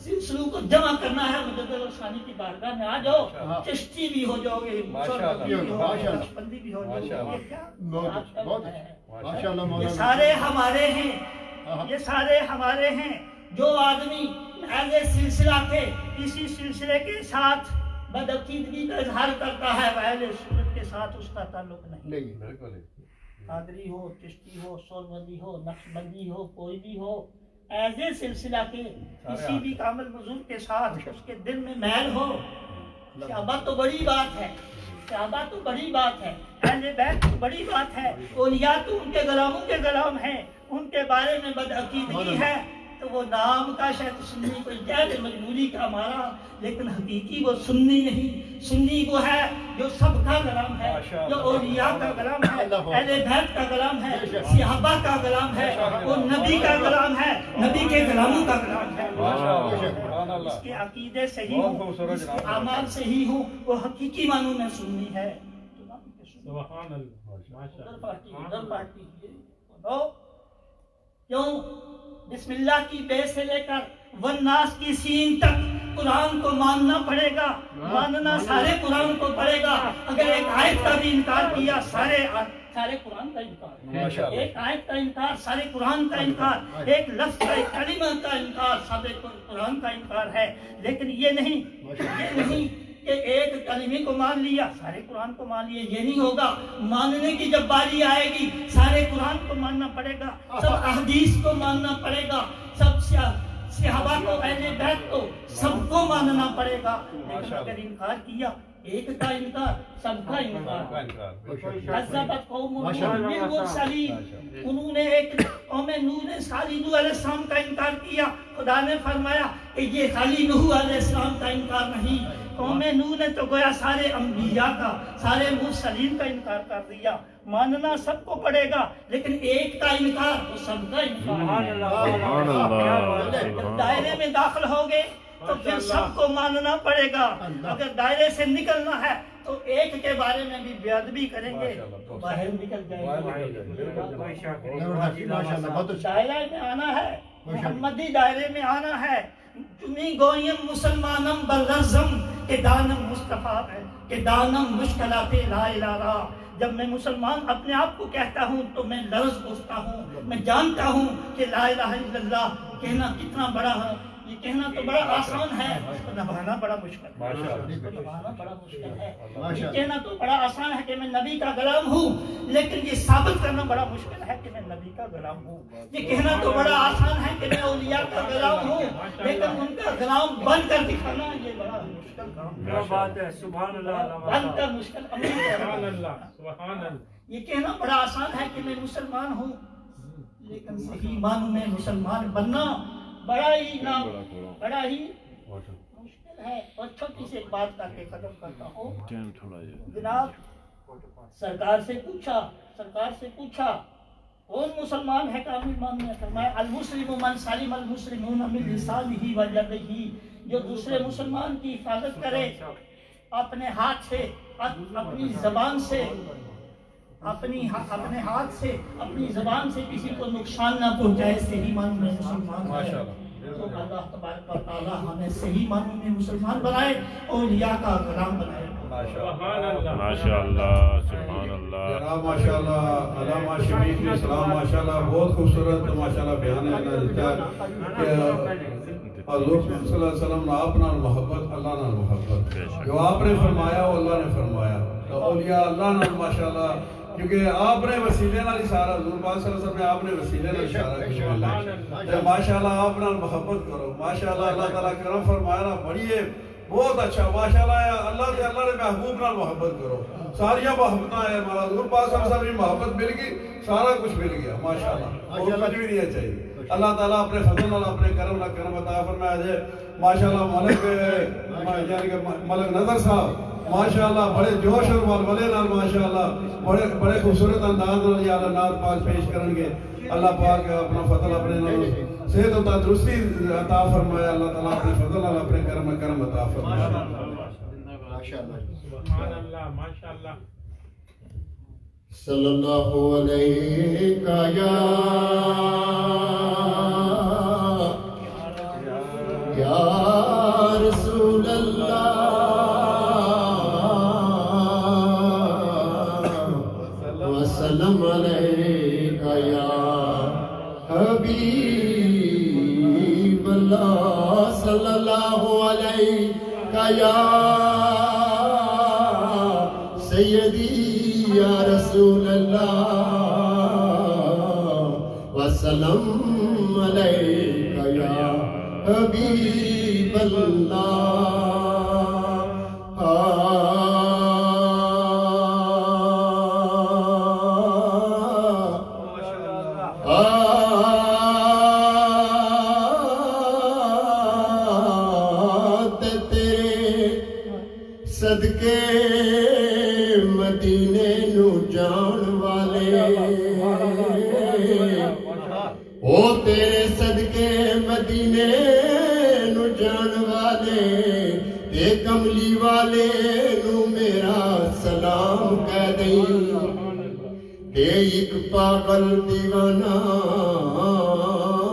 S7: سلسلوں کو جمع کرنا ہے، مجدد الثانی کی بارگاہ میں آ جاؤ، چشتی بھی ہو جاؤ گے، نقشبندی بھی ہو جاؤ گے، یہ سارے ہمارے ہیں، یہ سارے ہمارے ہیں۔ جو آدمی ایسے سلسلہ کے کسی سلسلے کے ساتھ بدعقیدگی کا اظہار کرتا ہے، وہ اہل سنت کے ساتھ اس کا تعلق نہیں۔ قادری ہو، چشتی ہو، سورمندی ہو، نقشبندی ہو، کوئی بھی ہو، ایسے سلسلہ کے کسی بھی کامل مذہب کے ساتھ اس کے دل میں میل ہو، صحابہ تو بڑی بات ہے، صحابہ تو بڑی بات ہے، اہل بیت تو بڑی بات ہے، اولیاء تو ان کے غلاموں کے غلام ہیں، ان کے بارے میں بدعقیدگی ہے تو وہ نام کا شاید سنی کوئی غیر مجبوری کا مارا، لیکن حقیقی وہ سنی نہیں، سنی وہ ہے جو سب کا غلام ہے، جو اولیاء کا غلام ہے، اہل بیت کا غلام ہے، صحابہ کا غلام ہے، وہ نبی کا غلام ہے، نبی کے غلاموں کا غلام ہے۔ اس کے عقیدے صحیح ہوں، اس کے اعمال صحیح ہوں، وہ حقیقی معنوں میں سنی ہے۔ ادھر پارٹی کیوں؟ بسم اللہ کی بے سے لے کر والناس کی سین تک قرآن کو ماننا پڑے گا، ماننا سارے قرآن کو پڑے گا۔ اگر ایک آیت کا بھی انکار کیا سارے قرآن کا انکار، ایک آیت کا انکار سارے قرآن کا انکار، ایک لفظ کا، ایک کلمہ کا انکار سارے قرآن کا انکار ہے۔ لیکن یہ نہیں کہ ایک کلمے کو مان لیا سارے قرآن کو مان لیا، یہ نہیں ہوگا۔ ماننے کی جب باری آئے گی سارے قرآن کو ماننا پڑے گا، سب احادیث کو ماننا پڑے گا، سب صحابہ کو، اہل بیت کو، سب کو ماننا پڑے گا۔ لیکن اگر انکار کیا، ایک کا انکار سب کا انکار، کذبت قوم نوح بالمرسلین، انہوں نے ایک قوم نوح نے خالی نوح علیہ السلام کا انکار کیا، خدا نے فرمایا کہ یہ خالی نوح علیہ السلام کا انکار نہیں، قوم نوح نے تو گویا سارے انبیاء کا، سارے مرسلین کا انکار کر دیا۔ ماننا سب کو پڑے گا، لیکن ایک کا انکار وہ سب کا انکار۔ جب دائرے میں داخل ہوگے تو پھر سب کو ماننا پڑے گا، اگر دائرے سے نکلنا ہے تو ایک کے بارے میں بھی بے ادبی کریں گے تو باہر نکل جائیں گے۔ دائرے میں آنا ہے، محمدی دائرے میں آنا ہے۔ تمہیں گویم مسلمانم بررزم کہ دانم مصطفیٰ ہے، کہ دانم مشکلات لا الہ۔ جب میں مسلمان اپنے آپ کو کہتا ہوں تو میں لرز اٹھتا ہوں، میں جانتا ہوں کہ لا الہ الا اللہ کہنا کتنا بڑا ہے، یہ کہنا تو بڑا آسان ہے، اس کو نبھانا بڑا مشکل ہے، اس کو نبھانا بڑا مشکل ہے۔ یہ کہنا تو بڑا آسان ہے کہ میں نبی کا غلام ہوں، لیکن یہ ثابت کرنا بڑا مشکل ہے کہ میں نبی کا غلام ہوں۔ یہ کہنا تو بڑا آسان ہے کہ میں اولیاء کا غلام ہوں، لیکن ان کا غلام بن کر دکھانا یہ بڑا مشکل کام ہے۔
S1: کیا بات ہے، سبحان اللہ،
S7: بن کر مشکل عمل ہے۔
S1: سبحان اللہ، سبحان اللہ۔
S7: یہ کہنا بڑا آسان ہے کہ میں مسلمان ہوں، لیکن صحیح معنوں میں مسلمان بننا بڑا ہی مشکل ہے۔ اور چھوٹی سی ایک بات کر کے ختم کرتا ہوں۔ جناب سرکار سے پوچھا کون مسلمان ہے کامل معنوں میں؟ فرمایا المسلم من سلم المسلمون من لسانہ و یدہ، جو دوسرے مسلمان کی حفاظت کرے اپنے ہاتھ سے، اپنی زبان سے، اپنے ہاتھ سے، اپنی زبان سے کسی کو نقصان نہ پہنچائے، صحیح معنوں میں مسلمان ہے۔ تو اللہ تبارک و تعالی ہمیں صحیح معنوں میں مسلمان بنائے، اولیاء کا غلام بنائے۔
S5: ماشاءاللہ، سبحان اللہ۔
S2: جناب ماشاءاللہ، علامہ شریف نے اسلام ماشاءاللہ بہت خوبصورت ماشاءاللہ بیان ہے کہ حضور صلی اللہ علیہ وسلم نے آپ نال محبت، اللہ نال محبت، جو آپ نے فرمایا وہ اللہ نے فرمایا، تو اولیاء اللہ نال ماشاءاللہ، کیونکہ آپ نے وسیلے نال اشارہ، حضور پاک صلی اللہ علیہ وسلم نے آپ نے وسیلے نال اشارہ کیا، ماشاءاللہ آپ نال محبت کرو، ماشاءاللہ اللہ تعالیٰ کرم فرمایا نا، بڑی ہے بہت اچھا ماشاءاللہ، اللہ نے محبوب نال محبت کرو، ساریاں محبتاں ہیں، حضور پاک صلی اللہ علیہ وسلم کی محبت مل گئی، سارا کچھ مل گیا ماشاءاللہ، اور کچھ بھی نہیں چاہیے۔ اللہ تعالیٰ اپنے فضل نال اپنے کرم نال کرم عطا فرمائے جے۔ ماشاءاللہ ملک نظر صاحب ماشاءاللہ بڑے جوش اور ولولے نال ماشاءاللہ بڑے خوبصورت انداز نال یا اللہ نعت پاک پیش کرن گے۔ اللہ پاک اپنا فضل اپنے نال صحت و تندرستی عطا فرمائے، اللہ تعالیٰ اپنے فضل نال اپنے کرم عطا فرمائے۔
S1: سبحان اللہ، ماشاءاللہ۔
S8: صلی اللہ علیہ یا رسول اللہ وسلم علیہ یا حبیب اللہ، صلی اللہ علیہ یا سیدی یا رسول اللہ وسلم علیک یا حبیب اللہ۔ تیرے صدقے مدینے نو جان والے، او تیرے صدقے مدینے نو جان والے، تے کملی والے نو میرا سلام کہہ دیں، تے ایک پاگل دیوانہ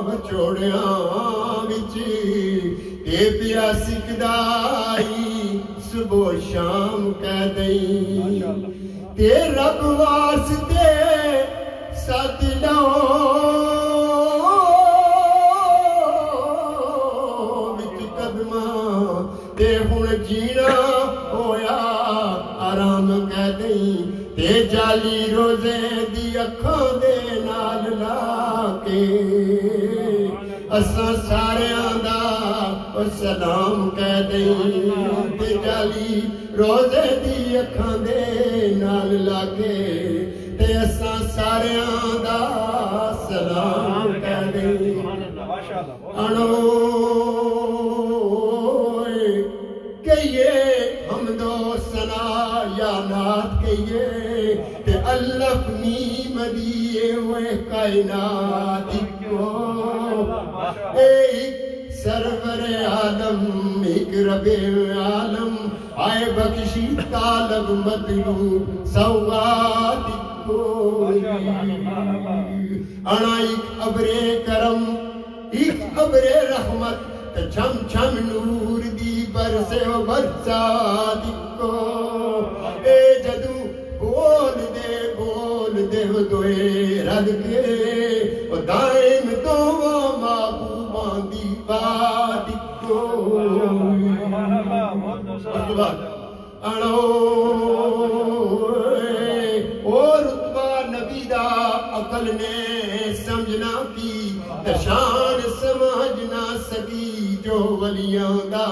S8: بچوڑیاں وچ تے پیا سکدائی صبح و شام کہہ دیں، تے رب واسطے ساتھ لو وچ قدماں، تے ہن جینا ہویا آرام کہہ دیں، تے جالی روزے دی اکھاں دے نال لا کے اساں ساریاں دا سلام کہہ دیں، تے جالی روزے دی اکھاں دے نال لا کے تے اساں ساریاں دا سلام کہہ دیں۔ انوئے کہیے حمد و ثنا یا نعت کہیے، تے اللہ اپنی مدیے ہوئے کائنات کو، ایک سرور عالم ایک رب عالم، آئے بخشی طالب مطلوب سوات کو، انا ایک ابر کرم ایک ابر رحمت، چھم چھم نور دی برسے و برسات کو، اے جدو بول دے و دوئے رد کے، و دائم دو محبوبان دی بات اس کے بعد اڑو اور رتبہ نبی دا عقل نے سمجھنا کی شان سمجھ نہ سکی جو ولیاں دا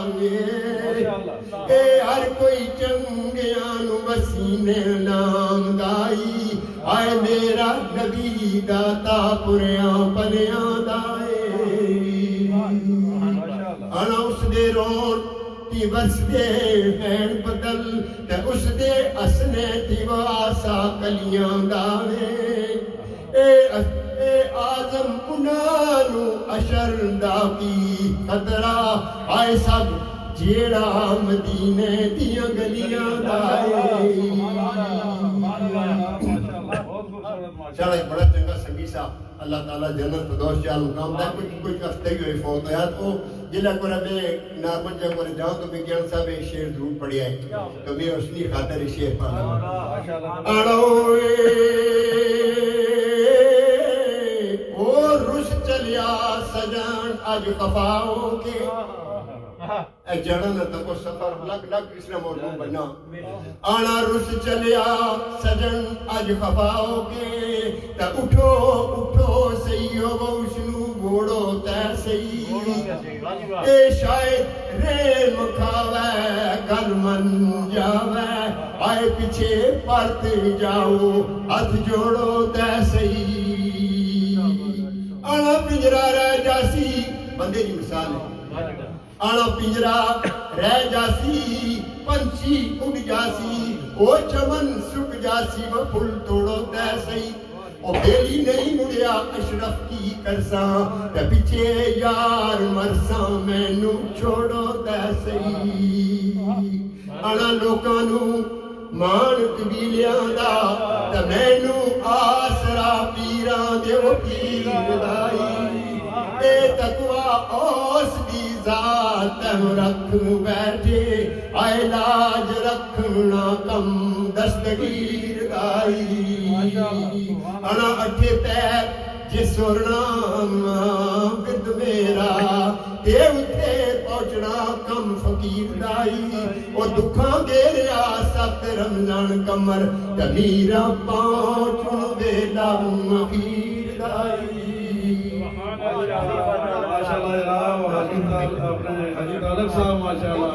S8: اے ہر کوئی چنگیاں نو وسینے نام دائی آئے میرا نبی داتا پریاں پلیاں دائے انا اس دے رون تی برس دے بین بدل تے اس دے اسنے تی واسا کلیاں داوے اے آزم انانو اشر دا کی خطرہ آئے سب جیڑا مدینے دیاں گلیاں دائے چلو ایک بڑا چنگا سنگی صاحب اللہ تعالیٰ جنت فردوس جال مقام دا کچھ ہفتے ہوئے فوت ہے تو جلہ کو ربے نارمن جب کو جاؤں تو میں گیان صاحب ایک شعر ضرور پڑھی ہے تو میں اس نے خاطر شعر پڑھا اڑوئے اور رس چلیا سجن آج خفاؤ کے اے جڑن تکو سفر لگ لگ اس نے موضوع بنا آنا رس چلیا سجن آج خفاؤ کے تا اٹھو اٹھو سیو ووشنو گوڑو تے سی اے شاید ریم کھاوے کل من جاوے آئے پیچھے پرت جاؤ ہاتھ جوڑو تے سی آنا پنجرہ رہ جاسی بندے کی مثال ہے آنا پنجرہ رہ جاسی پنچھی اڑ جاسی او چمن سک جاسی وہ پھول توڑو تے سی او بیلی نہیں مڑیا اشرف کی کرساں تے پیچھے یار مرساں میں نو چھوڑو تے سی آنا لوکانو مان قبیلیاں دا تے میں نو آسرا پیراں دے وہ پیر دائی اے تقوی اوس دی ذات رکھ بیٹھے آئے لاج رکھنا کم دستگیر دائی انا اٹھے پیر جس سورنا گرد میرا تے اٹھے پہنچنا کم فقیر دائی او دکھاں گیریا ست رمضان کمر جمیرہ پہنچن ویلا مخیر دائی
S2: ماشاءاللہ اپنے حاجی طالب صاحب ماشاءاللہ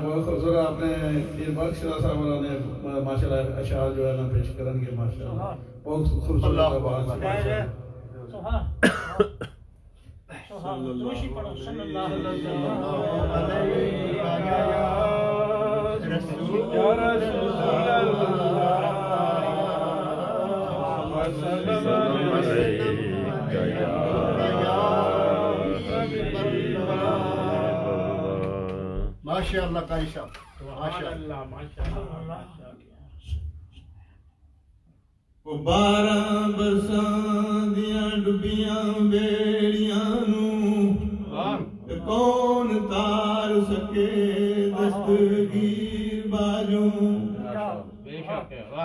S2: بہت خوبصورت آپ نے پیر بخش صاحب نے ماشاءاللہ اشعار جو ہے نا پیش کرن گے ماشاءاللہ بہت خوبصورت بات ہے
S8: ماشاءاللہ قاری صاحب ماشاءاللہ
S3: وہ 12 برساں دیاں ڈبیاں بیڑیاں نو کون تار سکے دستگیر باجوں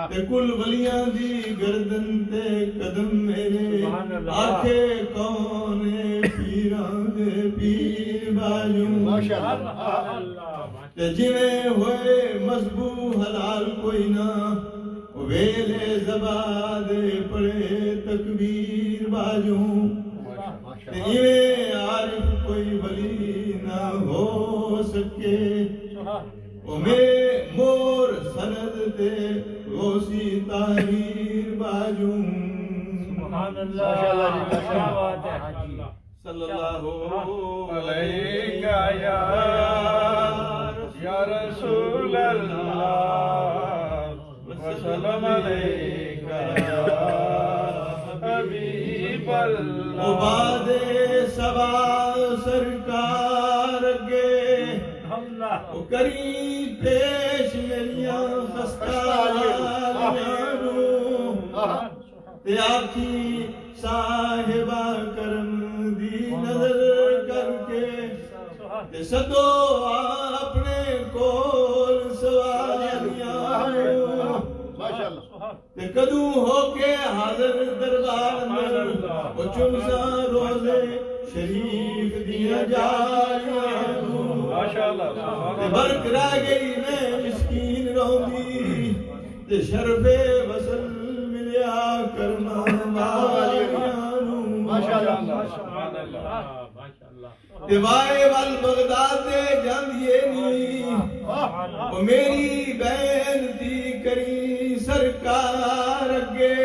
S3: تے کل ولیاں دی گردن تے قدم میرے آکھے کون پیراں دے پیر باجوں تے جویں ہوئے مذبو حلال کوئی نہ ویلے زبا دے پڑے تکبیر باجوں تے ایویں عارف کوئی ولی نہ ہو سکے او میں مور سند تے غوثی تحریر باجوں سبحان اللہ کیا بات ہے صلی اللہ علیہ یا رسول اللہ وسلم علیکہ یا حبیب اللہ عباد سبا سرکار گے او کری پیش میریاں خستالیاں تے آکھی صاحبہ کرم دی نظر کر کے تے صدو اپنے کول سوالیاں تے کدوں ہو کے حاضر دربار اندر او چمسا روزے شریف دیا جاریاں
S4: ماشاءاللہ
S3: تے برک رہ گئی میں مسکین رہندی تے شرف وصل ملیا کرما والیاں
S4: ماشاءاللہ سبحان اللہ
S3: تے وائے وال بغداد دے جاندیے نی او میری بہن دی کری سرکار اگے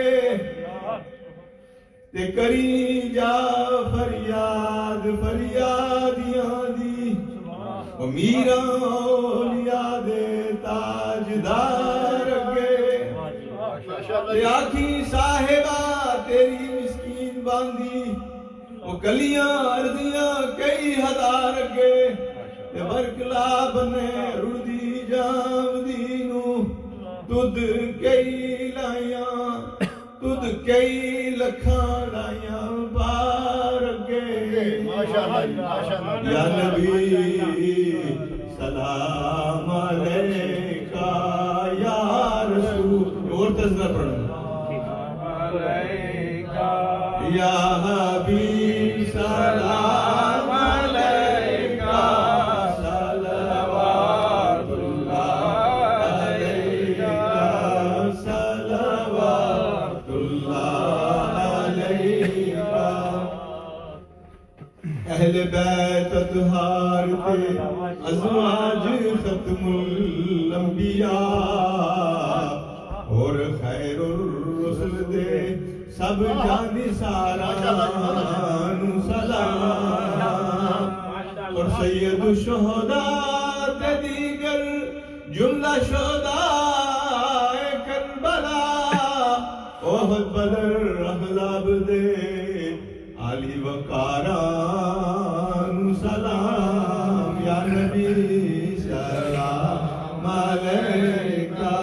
S3: تے کری جا فریاد فریادیاں دی او میرا اولیاء دے تاجدار اگے تے آکھی صاحبہ تیری مسکین باندی وہ گلیاں عرضیاں کئی ہزار اگے تے برکلا بنے رڑدی جام دینو تد کئی لائیاں تد کئی لکھاں لائیاں بار اگے یا نبی سلام علیکہ یا رسول اور تذکرہ پڑھنا یا حبیب سلام علیکہ صلوات اللہ علیکہ صلوات اللہ علیکہ اہل بیت اطہار تھے ازواج ختم الانبیاء اور خیر الرسل دے سب جانی سارا سلام اور سید الشہداء تے دیگر جملہ شہداء کربلا احد بدر احزاب دے علی وقاران سلام یا نبی سلام علیکہ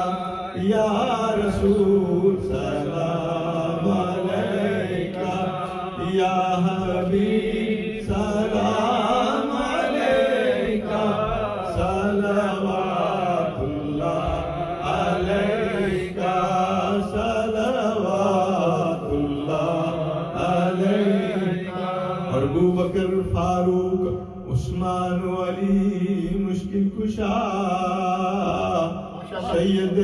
S3: یا رسول سلام علیکہ یا حبیب سلام علیکہ صلوات اللہ علیکہ صلوات اللہ علیکہ اور ابو بکر فاروق عثمان علی مشکل کشا سید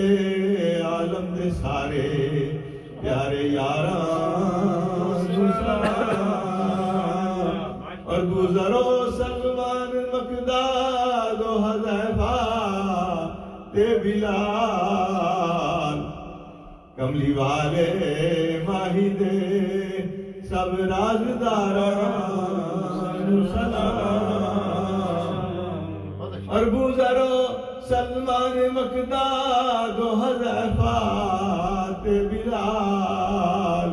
S3: عالم دے سارے پیارے یاران اور گزرو سلمان مقداد و حذیفہ تے بلال کملی والے ماہی دے سب رازداران سلام اور گزرو سلمان مقداد و حذیفہ تے بلال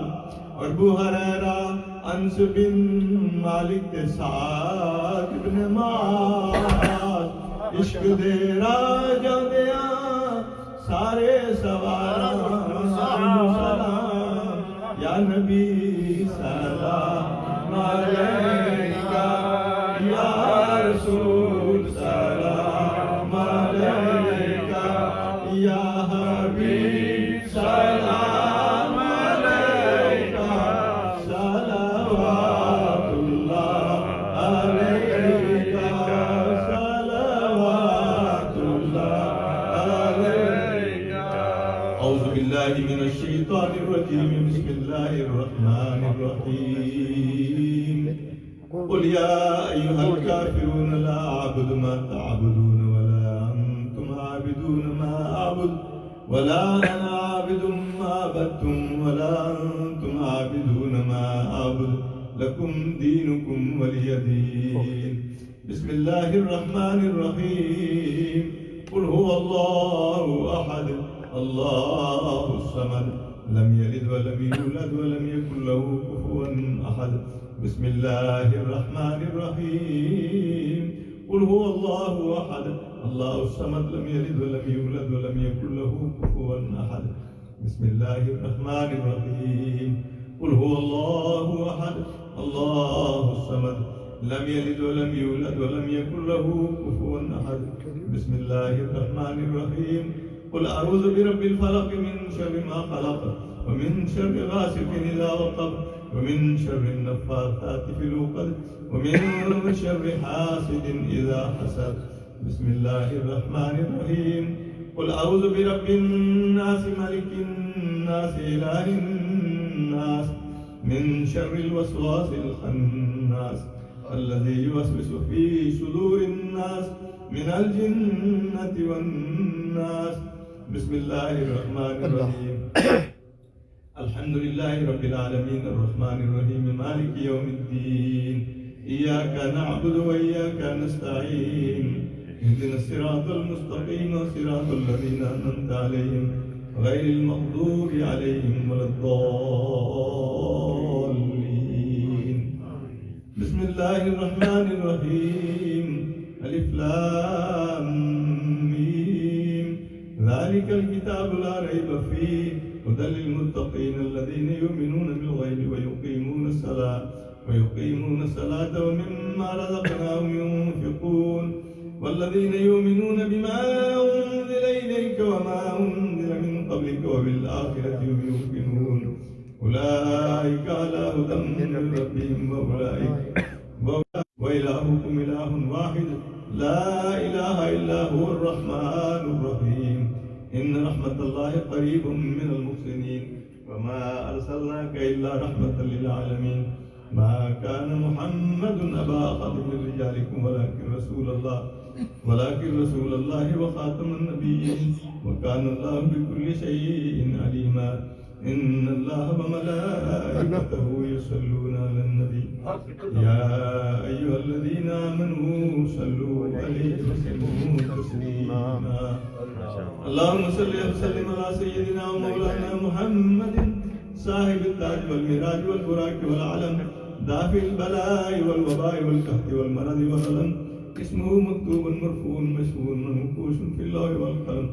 S3: اور ابو ہریرہ انس بن مالک تے سعد بن معاذ عشق دے راجاں دیاں سارے سواران سلام یا نبی سلام علیکہ یا رسول سلام علیکہ یا حبیب سلام علیکہ صلوات اللہ علیکہ صلوات اللہ علیکہ اعوذ باللہ من الشیطان الرجیم بسم اللہ الرحمن الرحیم قل یا ایہا الکافرون لا اعبد ما تعبدون ولا انتم عابدون ما اعبد ولا انا عابد ما عبدتم ولا انتم عابدون ما اعبد لكم دينكم ولي دين بسم الله الرحمن الرحيم قل هو الله احد الله الصمد لم يلد ولم يولد ولم يكن له كفوا احد بسم الله الرحمن الرحيم قل هو الله احد الله الصمد لم يلد ولم يولد ولم يكن له كفوا احد بسم الله الرحمن الرحيم قل هو الله احد الله الصمد لم يلد ولم يولد ولم يكن له كفوا احد بسم الله الرحمن الرحيم قل اعوذ برب الفلق من شر ما خلق ومن شر غاسق اذا وقب ومن شر النفاثات في العقد ومن شر حاسد إذا حسد. بسم الله الرحمن الرحيم. قل أعوذ برب الناس ملك الناس إله الناس من شر الوسواس الخناس الذي يوسوس في صدور الناس من الجنة والناس. بسم الله الرحمن الرحيم. الحمد لله رب العالمين الرحمن الرحيم مالك يوم الدين إياك نعبد وإياك نستعين اهدنا الصراط المستقيم صراط الذين أنعمت عليهم غير المغضوب عليهم ولا الضالين. بسم الله الرحمن الرحيم. ألف لام ميم ذلك الكتاب لا ريب فيه هدى للمتقين الذين يؤمنون بالغيب ويقيمون الصلاة ومما رزقناهم ينفقون والذين يؤمنون بما أنزل إليك وما أنزل من قبلك وبالآخرة هم يوقنون أولئك على هدى من ربهم وإلهكم إله واحد لا إله إلا هو الرحمن الرحيم. إن رحمة الله قريب من المحسنين وما أرسلناك إلا رحمة للعالمين. ما كان محمد أبا أحد من رجالكم ولكن رسول الله وخاتم النبيين وكان الله بكل شيء عليما. إن الله وملائكته يصلون على النبي يا أيها الذين آمنوا صلوا عليه وسلموا تسليما. اللهم صل وسلم على سيدنا ومولانا محمد صاحب التاج والمراج والبراق والعلم دافع البلاء والوباء والقحط والمرض والألم. اسمه مكتوب مرفوع مشهور منقوش في اللوح والقلم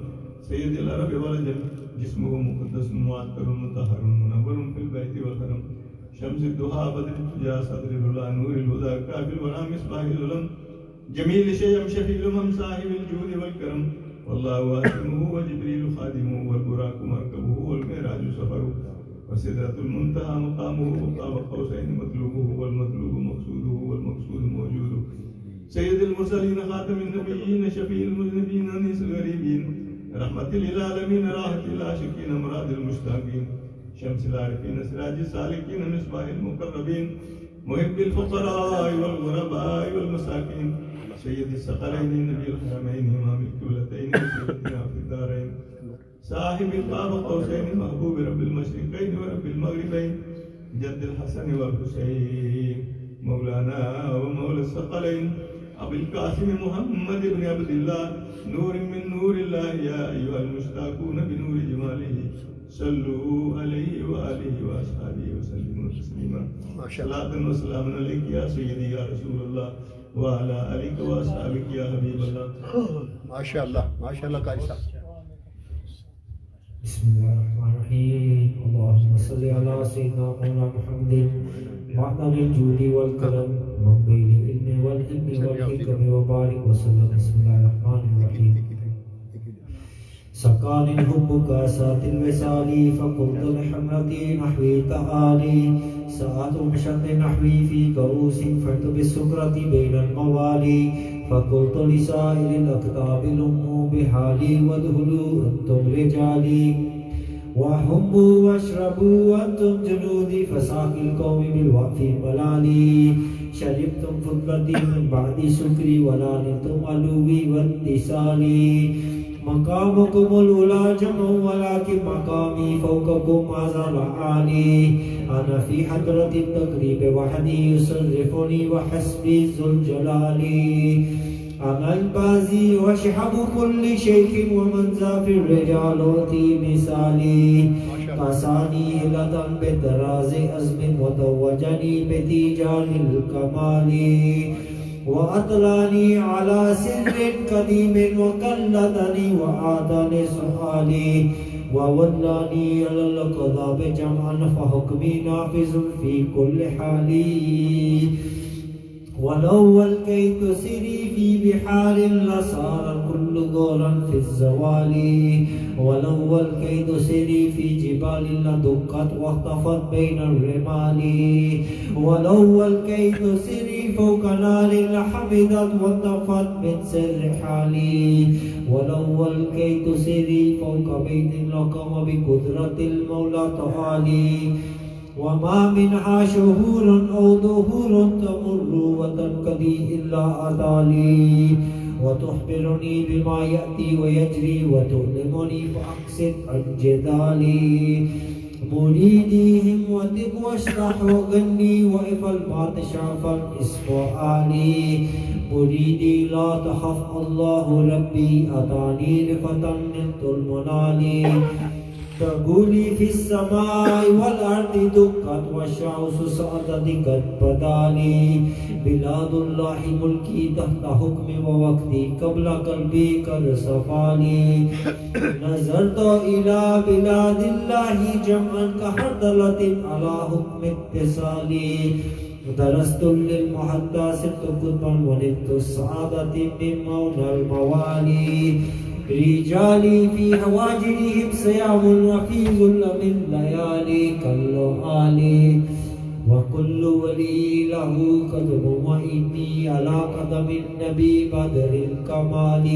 S3: سيد العرب والعجم. جسمه مقدس معطر مطهر منور في البيت والحرم. شمس الضحى بدر الدجى صدر الهدى نور الهدى كافي الورى مصباح العلم. جميل شيم شفيع الأمم صاحب الجود والكرم. والله واسمه وجبريل خادمه والبراق مركبه والمعراج سفره وسدرة المنتهى مقامه وقاب قوسين مطلوبه والمطلوب مقصوده والمقصود موجوده. سيد المرسلين خاتم النبيين شفيع المذنبين أنيس الغريبين رحمة للعالمين راحة العاشقين مراد المشتاقين. شمس العارفين سراج السالكين مصباح المقربين محب الفقراء والغرباء والمساكين. سيد الثقلين نبي الحرمين إمام القبلتين وسيدنا في الدارين صاحب القاب قوسين محبوب رب المشرقين ورب المغربين جد الحسن والحسين مولانا ومولى الثقلين أبي القاسم محمد بن عبد الله نور من نور الله. يا أيها المشتاقون بنور جماله صلوا عليه وآله وأصحابه وسلموا تسليما. صلاة وسلام عليك يا سيدي يا رسول الله وعلى آلك وأصحابك يا حبيب الله.
S8: ما شاء الله ما شاء الله قاری صاحب.
S1: بسم الله الرحمن الرحيم. اللهم صل على سيدنا مولانا محمد معدن الجود والكرم منبع العلم والحلم والحكم وبارك وسلم. بسم الله الرحمن الرحيم. سقاني الحب كاسات الوصال فقلت لحمرتي نحوي تعالي ساعة مشد نحوي في كؤوس فرت بالسكرة بين الموالي فقلت لسائر الأكتاب لموا بحالي وادخلوا أنتم رجالي وحموا واشربوا وأنتم جنودي فساقي القوم بالوقف ملالي شربتم فضلتي من بعد سكري ولا نلتم علوي واتصالي مقامكم الأولى جمع ولكن مقامي فوقكم ما زال عالي. أنا في حضرة التقريب وحدي يصرفني وحسبي ذو الجلال. أنا البازي وشحب كل شيخ ومن ذا في الرجال مثالي. قاساني هلة بتراز أزم وتوجني بتيجان الكمال وأطلعني على سر قديم وقلدني وآتاني سؤالي وولاني على القضاء جمعا فحكمي نافذ في كل حال. ولو الكيت سري في بحار لصار كل غورا في الزوال ولو الكيت سري في جبال لدقت واختفت بين الرمال ولو الكيت سري فوق نار لحمدت وانطفت من سر حالي ولو الكيت سري فوق بيت لقام بقدرة المولى تعالي وما منها شهور أو ظهور تمر وتنقضي إلا أطالي وتخبرني بما يأتي ويجري وتعلمني فأقصد عن جدالي مريدي همتك واشرح وغني وافعل ما تشاء فالاسم آلي مريدي لا تخف الله ربي أتاني رفة نلت المنالي تقولي في السماء والأرض دقت والشمس سعدت قد بدالي بلاد الله ملكي تحت حكم ووقتي قبل قلبي قد صفاني نظرت إلى بلاد الله جمعا كحردلة على حكم اتصالي درست للمحدى صرت قطبا ونلت السعادة من مولى الموالي رجالي في هواجرهم صيام وفي ظلم الليالي كاللؤالي وكل ولي له قدم وإني على قدم النبي بدر الكمال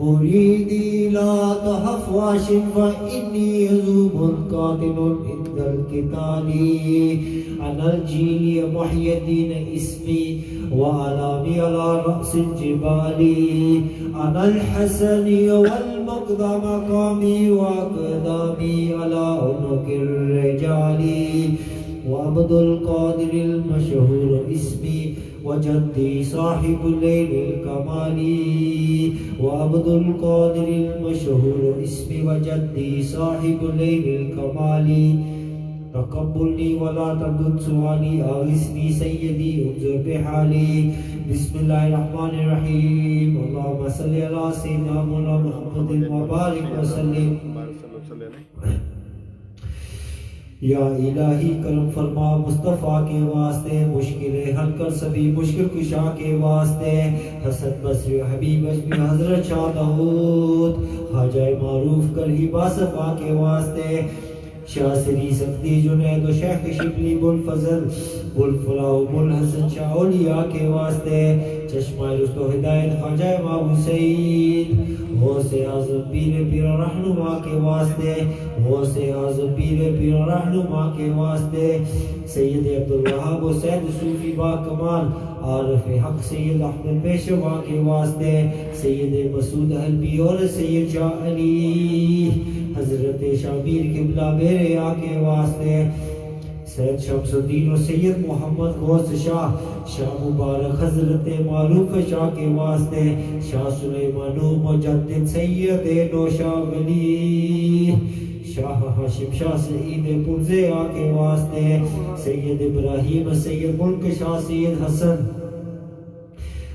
S1: مريدي لا تهف واش فإني يذوب قاتل عند القتال أنا الجيل محي الدين اسمي وعلامي على رأس الجبال أنا الحسن والمقدى مقامي وأقدامي على عنق الرجال وعبد القادر المشهور اسمي وجدي صاحب الليل الكمال وعبد القادر المشهور اسمي وجدي صاحب الليل الكمال تقبلني ولا تردد سؤالي أغثني سيدي انظر بحالي بسم الله الرحمن الرحيم اللهم صل على سيدنا مولانا محمد وبارك وسلم یا الہی کرم فرما مصطفیٰ کے واسطے مشکلیں حل کر سبھی مشکل کشا کے واسطے حسن بصری حبیب اجمی حضرت شاہ داؤد خواجہ معروف کر ہی باصفا کے واسطے شاہ سری سختی جنید و شیخ شبلی بلفضل بلفلا و بلحسن شاہ اولیاء کے واسطے چشمہ رست و ہدایت خواجہ امام حسین غوث اعظم پیر پیر رہنما کے واسطے غوث اعظم پیر پیر رہنما کے واسطے سید عبدالوہاب و سید صوفی با کمال عارف حق سید احمد پیشوا کے واسطے سید مسعود حلبی اور سید شاہ علی حضرت شابیر قبلہ میرے آکے واسطے سید شمس الدین و سید محمد غوث شاہ شاہ مبارک حضرت معروف شاہ کے واسطے شاہ سلیمان مجدد سید نوشا ولی شاہ حاشم شاہ سعید پرزے آکے واسطے سید ابراہیم سید ملک شاہ سید حسن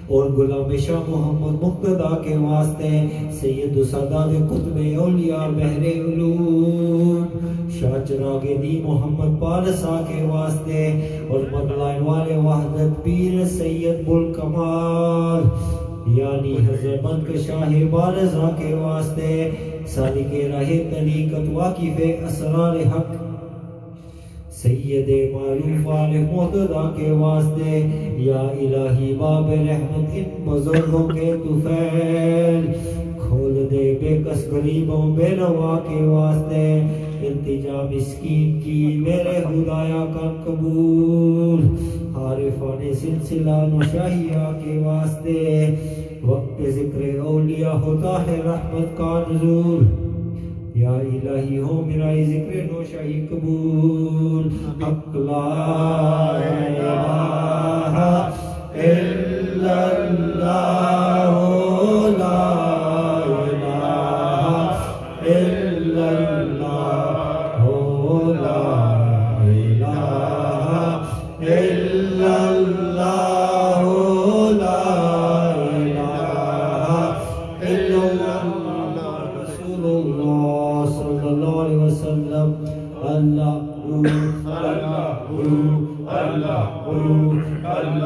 S1: اور غلام شاہ محمد مقتدیٰ کے واسطے سید سادات قطب اولیاء بحر علوم شاہ چراغ دی محمد پارسا کے واسطے اور مغلائن والے وحدت پیر سید بلکمال یعنی حضرت بند شاہ بارزہ کے واسطے سالک راہ طریقت واقف اسرار حق سید معروف آل محتدہ کے واسطے یا الہی باب رحمت ان بزرگوں کے طفیل کھول دے بے کس غریبوں بے نوا کے واسطے التجا مسکین کی میرے خدایا کر قبول عارفان سلسلہ نشاہیہ کے واسطے وقت ذکر اولیاء ہوتا ہے رحمت کا نزول یا الہی ہو میرا ذکر نوشاہی قبول حق لا الہ الا اللہ لا الہ الا اللہ لا الہ الا اللہ لا الہ الا اللہ رسول اللہ صلی اللہ علیہ وسلم اللہ اللہ اللہ اللہ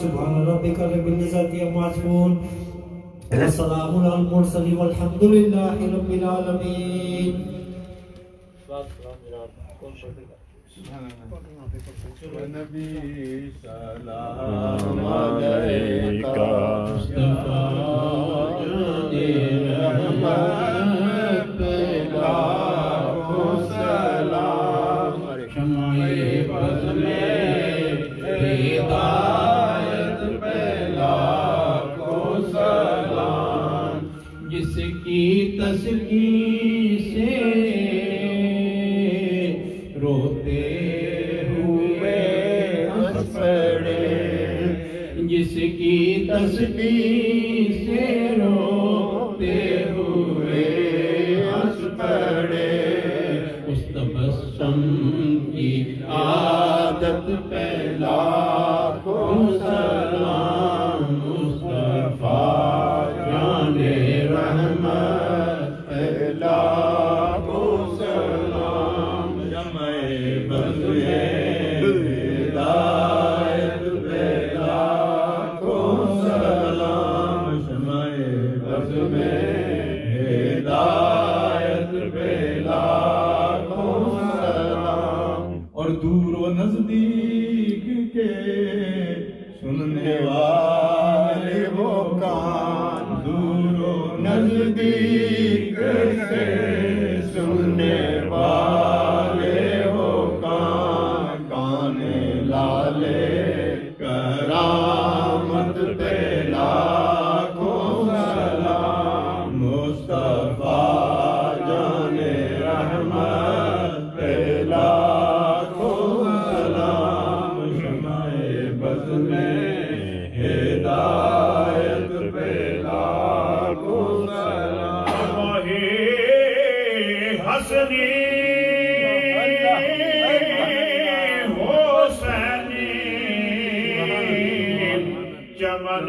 S1: سبحان ربك رب العزة عما يصفون وسلام على المرسلين والحمد لله رب العالمين.
S3: نبی سلام علیکہ
S6: جس کی تسکین سے روتے ہوئے ہنس پڑے، جس کی تسبیح سے روتے ہوئے ہنس پڑے، اس تبسم کی عادت پہ لاکھوں سلام، مصطفیٰ جان رحمت پہ لاکھوں سلام،
S3: جمع بز ہدایت پہ لاکھوں سلام، شمع بز ہدایت پہ لاکھوں سلام، اور دور و نزدیک کے سننے والے وہ کان، دور و نزدیک سے سننے والے وہ کان، کان لالے کرامت پہ لاکھوں سلام، مصطفیٰ جان رحمت پہ لاکھوں سلام، شمع بز میں ہدایت پہ لاکھوں سلام،
S5: حسنی حسینی چمن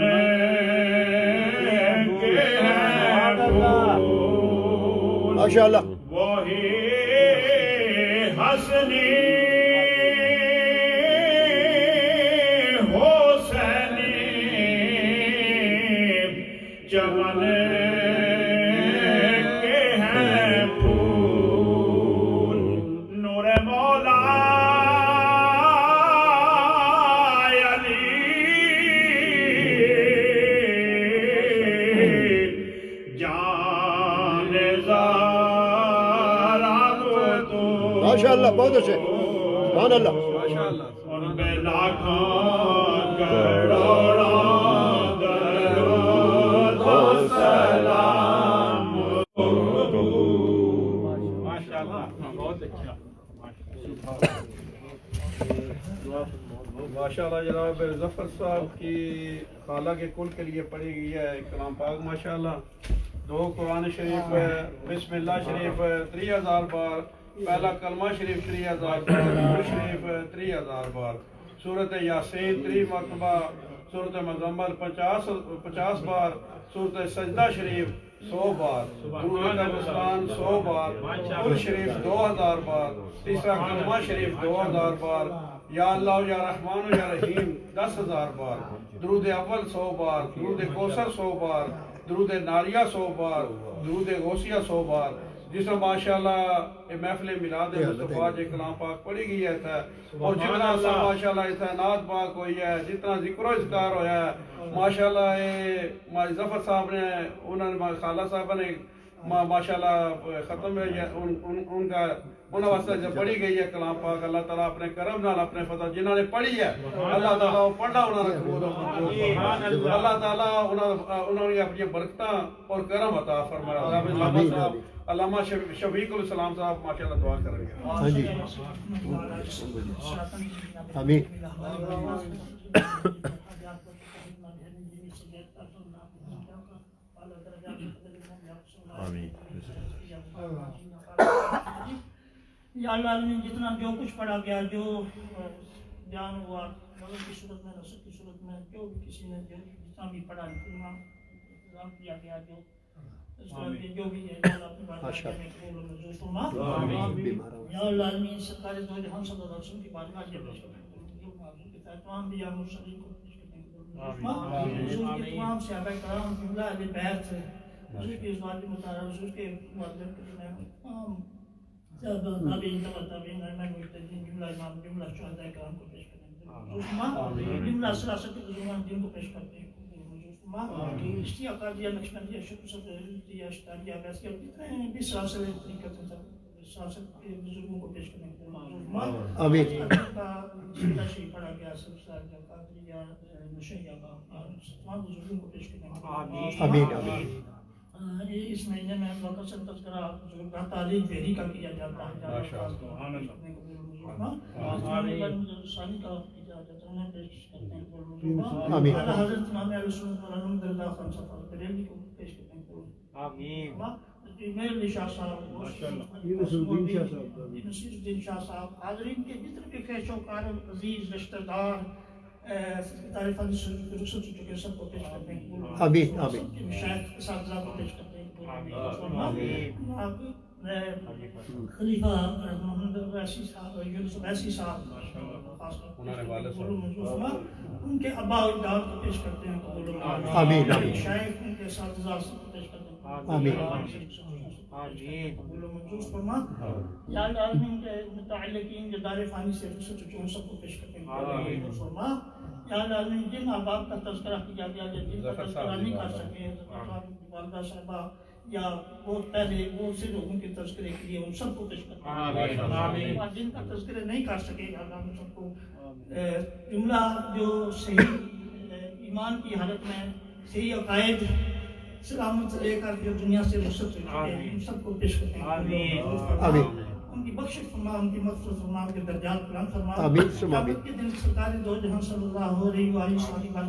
S5: کے پھول،
S8: ماشاءاللہ
S5: وہی حسنی حسینی چمن کے ہیں پھول، نور مولا علی جان زارا تو
S8: ماشاءاللہ، بہت اچھے، سبحان اللہ.
S5: ان پہ لاکھوں کروڑوں درود و سلام.
S2: ماشاءاللہ جناب ظفر صاحب کی خالہ کے کل کے لیے پڑھی گئی ہے کلام پاک ماشاءاللہ. 2 قرآن شریف، بسم اللہ شریف 3000 بار، پہلا کلمہ شریف 3000 بار، درود شریف 3000 بار، سورۃ یاسین 30 مرتبہ، سورۃ مزمل 50 بار، سورۃ سجدہ شریف 100 بار، درود قبرستان 100 بار، کل شریف 2000 بار، تیسرا کلمہ شریف 2000 بار، یا اللہ یا رحمان یا رحیم 10,000 بار، درود اول 100 بار، درود کوثر 100 بار، درود ناریہ 100 بار، درود غوثیہ 100 بار. جس میں ماشاءاللہ محفل میلاد مصطفیٰ جے کلام پاک پڑھی گئی ہے اور جتنا سا ماشاءاللہ اتحانات پاک ہوئی ہے، جتنا ذکر و اذکار ہویا ہے ماشاءاللہ، ماجد ظفر صاحب نے انہوں نے خالہ صاحب نے ماشاءاللہ ختم ہے ان کا انہوں واسطے جو پڑھی گئی ہے کلام پاک. اللہ تعالیٰ اپنے کرم نال اپنے فتح جنہوں نے پڑھی ہے اللہ تعالیٰ وہ پڑھنا انہوں نے قبول و منظور، اللہ تعالیٰ انہوں نے اپنی برکتاں اور کرم عطا فرمایا. علامہ صاحب علامہ شفیق السلام صاحب ماشاءاللہ دعا کریں گے.
S8: ہاں جی آمین.
S7: یا اللہ عالمین جتنا جو کچھ پڑھا گیا، جو بیان ہوا نظر کی صورت میں، نصر کی صورت میں، جو بھی کسی نے جتنا بھی پڑھا انتظام کیا گیا، جو بھی ہے اپنی بات کرنے کے قبول منظور فرما۔ یا اللہ عالمین سرکار دو جہان صلی اللہ علیہ وسلم کی بارگاہ میں پیش کرنے کے تمام انبیاء مرسلین کو پیش کرنے کے قبول منظور کے تمام صحابہ کرام جملہ اہل بیت حضور کے ازواج مطہرہ، حضور کے والدین کے تمام تابعین تابعین ائمہ مجتہدین، جملہ امام، جملہ شہداء کرام کو پیش کرنے کے قبول منظور، جملہ سلاسل بزرگان دین کو پیش کرتے ہیں اشتیاق قادریہ، نقشبندیہ، شکریہ، اشتاریہ، ویسیہ، جتنے بھی سلاسل طریقت ہیں سب سلاسل کے بزرگوں کو پیش کرنے کے قبول منظور۔ آمین۔ سیدہ شریف پڑھا گیا سلسلہ قادریہ، نشیہ کا تمام بزرگوں کو پیش کرنے کے قبول منظور۔ اس مہینے میں مقصد تذکرہ بزرگاہ تعلیم بحری کا کیا جاتا ہے، ثانی کا پیش کرتے ہیں حضرت امام اہل سنت والعلوم درگاہ خان صفا بریلوی کو پیش کرتے ہیں۔ میرے شاہ صاحب، نصیر الدین شاہ صاحب، حاضرین کے جتنے بھی فیش وقار عزیز رشتہ دار تعریف رخصت ہو چکے سب کو پیش کرتے ہیں۔ مشائخ اساتذہ کو پیش کرتے ہیں۔ خلیفہ محمد ویسی صاحب، یونس ویسی صاحب، ان کے ابا و اجداد کو پیش کرتے ہیں۔ مشائخ ان کے اساتذہ کو پیش کرتے ہیں۔ قبول و منظور فرما۔ یا اللہ عالمین کے متعلقین جو دار فانی سے رخصت ہو چکے سب کو پیش کرتے ہیں۔ فرما۔ یا اللہ عالمین جن احباب کا تذکرہ کیا گیا، جن کا تذکرہ نہیں کر سکے، والدہ صاحبہ یا بہت پہلے بہت سے لوگوں کے تذکرے کے لیے ان سب کو پیش کرتے ہیں۔ جن کا تذکرہ نہیں کر سکے اللہ ہم سب کو جملہ جو صحیح ایمان کی حالت میں صحیح عقائد سلامت لے کر جو دنیا سے رخصت ہو چکے ہیں ان سب کو پیش کرتے ہیں۔ ان کی بخشش فرما، ان کی مغفرت فرما، ان کے درجات بلند فرما۔ قیامت کے دن سرکار دو جہان صلی اللہ علیہ وآلہ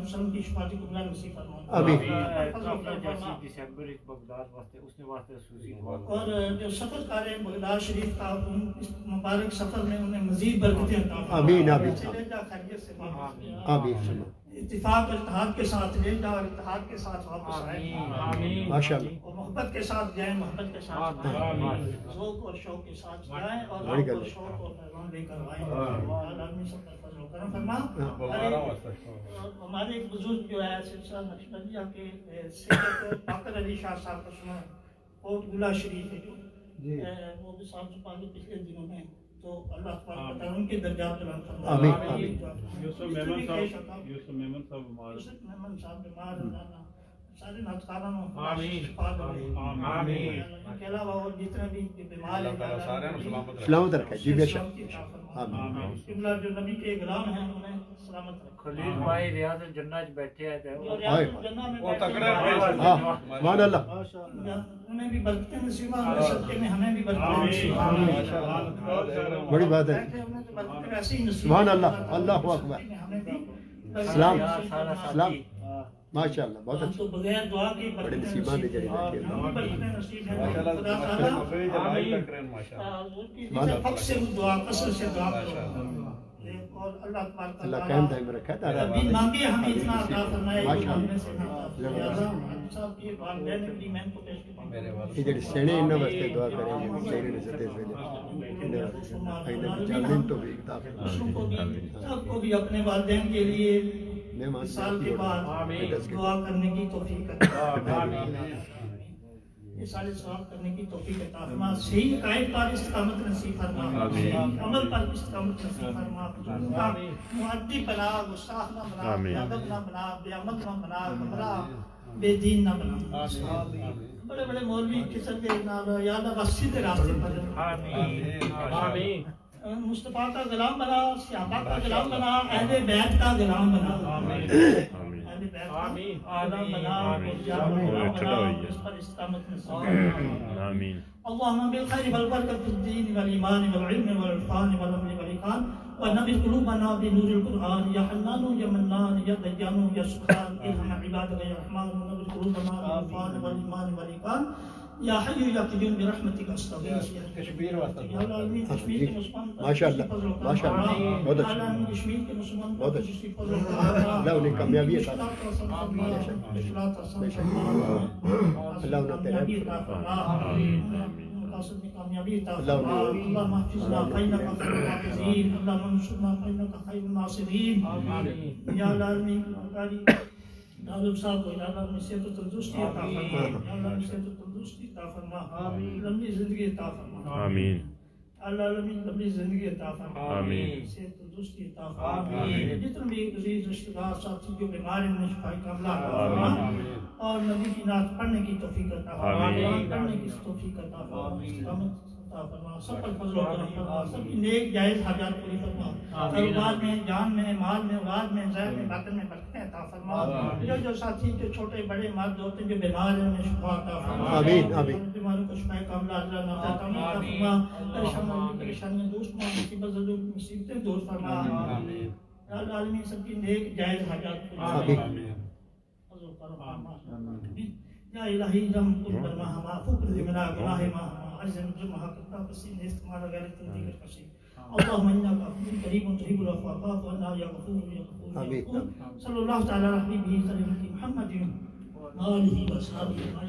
S7: وسلم کی شفاعت قبلا نصیب فرما۔ اور جو سفر کر رہے ہیں بغداد شریف کا، اس مبارک سفر میں انہیں مزید برکتیں عطا فرما۔ خیریت سے اتفاق اور اتحاد کے ساتھ لے جا اور اتحاد کے ساتھ واپس آئے، اور محبت کے ساتھ جائیں، محبت کے ساتھ ذوق اور شوق کے ساتھ جائیں، اور ذوق اور شوق اور پیغام لے کر آئیں۔ عالمی سب پر فضل و کرم فرما۔ ہمارے ایک بزرگ جو ہے سلسلہ نقشبندیہ کے سید باقر علی شاہ صاحب کا سنا کوٹ گلہ شریف ہے، جو وہ بھی صاحب سے پاگے پچھلے دنوں میں، تو اللہ تبارک و تعالیٰ ان کے درجات بلند فرما۔ یوسف میمن صاحب بیمار ہیں، سارے ناتخانوں میں شفا دے، ان کے علاوہ اور جتنے بھی بیمار ہیں
S8: سلامت رکھے جی بے شک۔
S7: قبلہ جو نبی کے غلام ہیں انہیں سلامت رکھے۔
S1: خلیل بھائی ریاض الجنہ بیٹھے ہیں،
S8: مان اللہ
S7: انہیں بھی برکتیں نصیب ہوں، صدقے میں ہمیں بھی برکتیں نصیب ہوں۔
S8: بڑی بات ہے، سبحان اللہ، اللہ اکبر، سلام سلام، ماشاء اللہ، بہت اچھا۔
S7: تو بغیر دعا کے
S8: بڑے نصیبان نے جڑے بیٹھے ہیں۔
S7: برکتیں نصیب ہیں خدا تعالیٰ، فقر سے دعا، قصر سے دعا کرو، اور اللہ تبارک
S8: اللہ قائم دائم رکھا ہے تارا
S7: بھی مانگے ہمیں اتنا عطا فرمائے جو مانگنے سے نہ عطا فرمائے۔ صاحب کی والدین بھی میں کو پیش کرتا ہوں،
S8: یہ جڑے سینے انہاں واسطے دعا کریں گے، سینے نے ستے سے انہاں چاہنے تو بھی کتاب
S7: سب کو بھی اپنے والدین کے لیے سال کے بعد دعا کرنے کی توفیق عطا فرما، یہ سارے ثواب کرنے کی توفیق عطا فرما، صحیح عقائد پر استقامت نصیب فرما، صحیح عمل پر استقامت نصیب فرما، مؤدب بنا، گستاخ نہ بنا، بے ادب نہ بنا، بے عمل نہ بنا، گمراہ بے دین نہ بنا۔ بڑے بڑے مولوی قسم کے یا اللہ بس سیدھے راستے پر مصطفیٰ کا غلام بنا، صحابہ کا غلام بنا، اہل بیت کا غلام بنا، اہل بیت کا غلام بنا، اس پر استقامت نصیب فرما۔ اللهم بالخير والبركة في الدين والإيمان والعلم والعرفان والأمن والإيمان، ونبي قلوبنا بنور القرآن، يا حنان يا منان يا ديان يا سبحان ارحم عبادك يا رحمن، ونبي قلوبنا بالعرفان والإيمان والإيمان، یا حی یا قیوم برحمتک استغیث
S6: کشمیر واسطہ
S7: یا اللہ عالمین کشمیر کے مسلمان
S8: ماشاءاللہ ماشاءاللہ بہت
S7: اللہ
S8: اچھا
S7: عالمین کشمیر کے مسلمان
S8: بہت اچھا
S7: کی فضل و کرم
S8: اللہ انہیں کامیابی عطا
S7: اللہ انہیں کامیابی عطا فرما مقاصد میں کامیابی عطا فرما اللہ محفظنا فإنک خیر الحافظین اللہ منصرنا فإنک خیر الناصرین یا اللہ عالمین دارالعلوم صاحب کو یا اللہ میں صحت و تندرستی عطا فرما یا اللہ میں صحت و تندرستی عطا فرما لمبی زندگی عطا فرما
S5: آمین
S7: اللہ عالمین لمبی زندگی عطا فرما
S5: آمین
S7: صحت و تندرستی عطا فرما جتنے بھی عزیز رشتہ دار ساتھی جو بیمار ہیں انہیں شفائی کاملہ عطا فرما اور نبی کی نعت پڑھنے کی توفیق عطا فرما قرآن پڑھنے کی توفیق عطا فرما استقامت عطا فرما سب پر فضل و کرم فرما سب کی نیک جائز حاجات پوری فرما کاروبار میں جان میں مال میں اولاد میں ظاہر میں باطن میں برکتیں عطا فرما جو ساتھی جو چھوٹے بڑے مرد ہوتے ہیں جو بیمار ہیں انہیں شفا عطا فرما
S8: آمین آمین
S7: بیماروں کو شفا کاملہ اللہ عطا فرما پریشانیاں دور فرما مصیبت زدوں کی مصیبتیں دور فرما یا اللہ عالمین سب کی نیک جائز حاجات پوری فرما یا الہی رحم کل برما ہما فکر لمنا گناہ ما ہما عزم جمعہ کرتا پسین استعمال غیر تندیگر کسی اللہم انکا عفو قریب تحب العفو فاعف عنا یا غفور یا غفور یا غفور صلی اللہ تعالی علیہ وسلم محمد آلہ و اصحابہ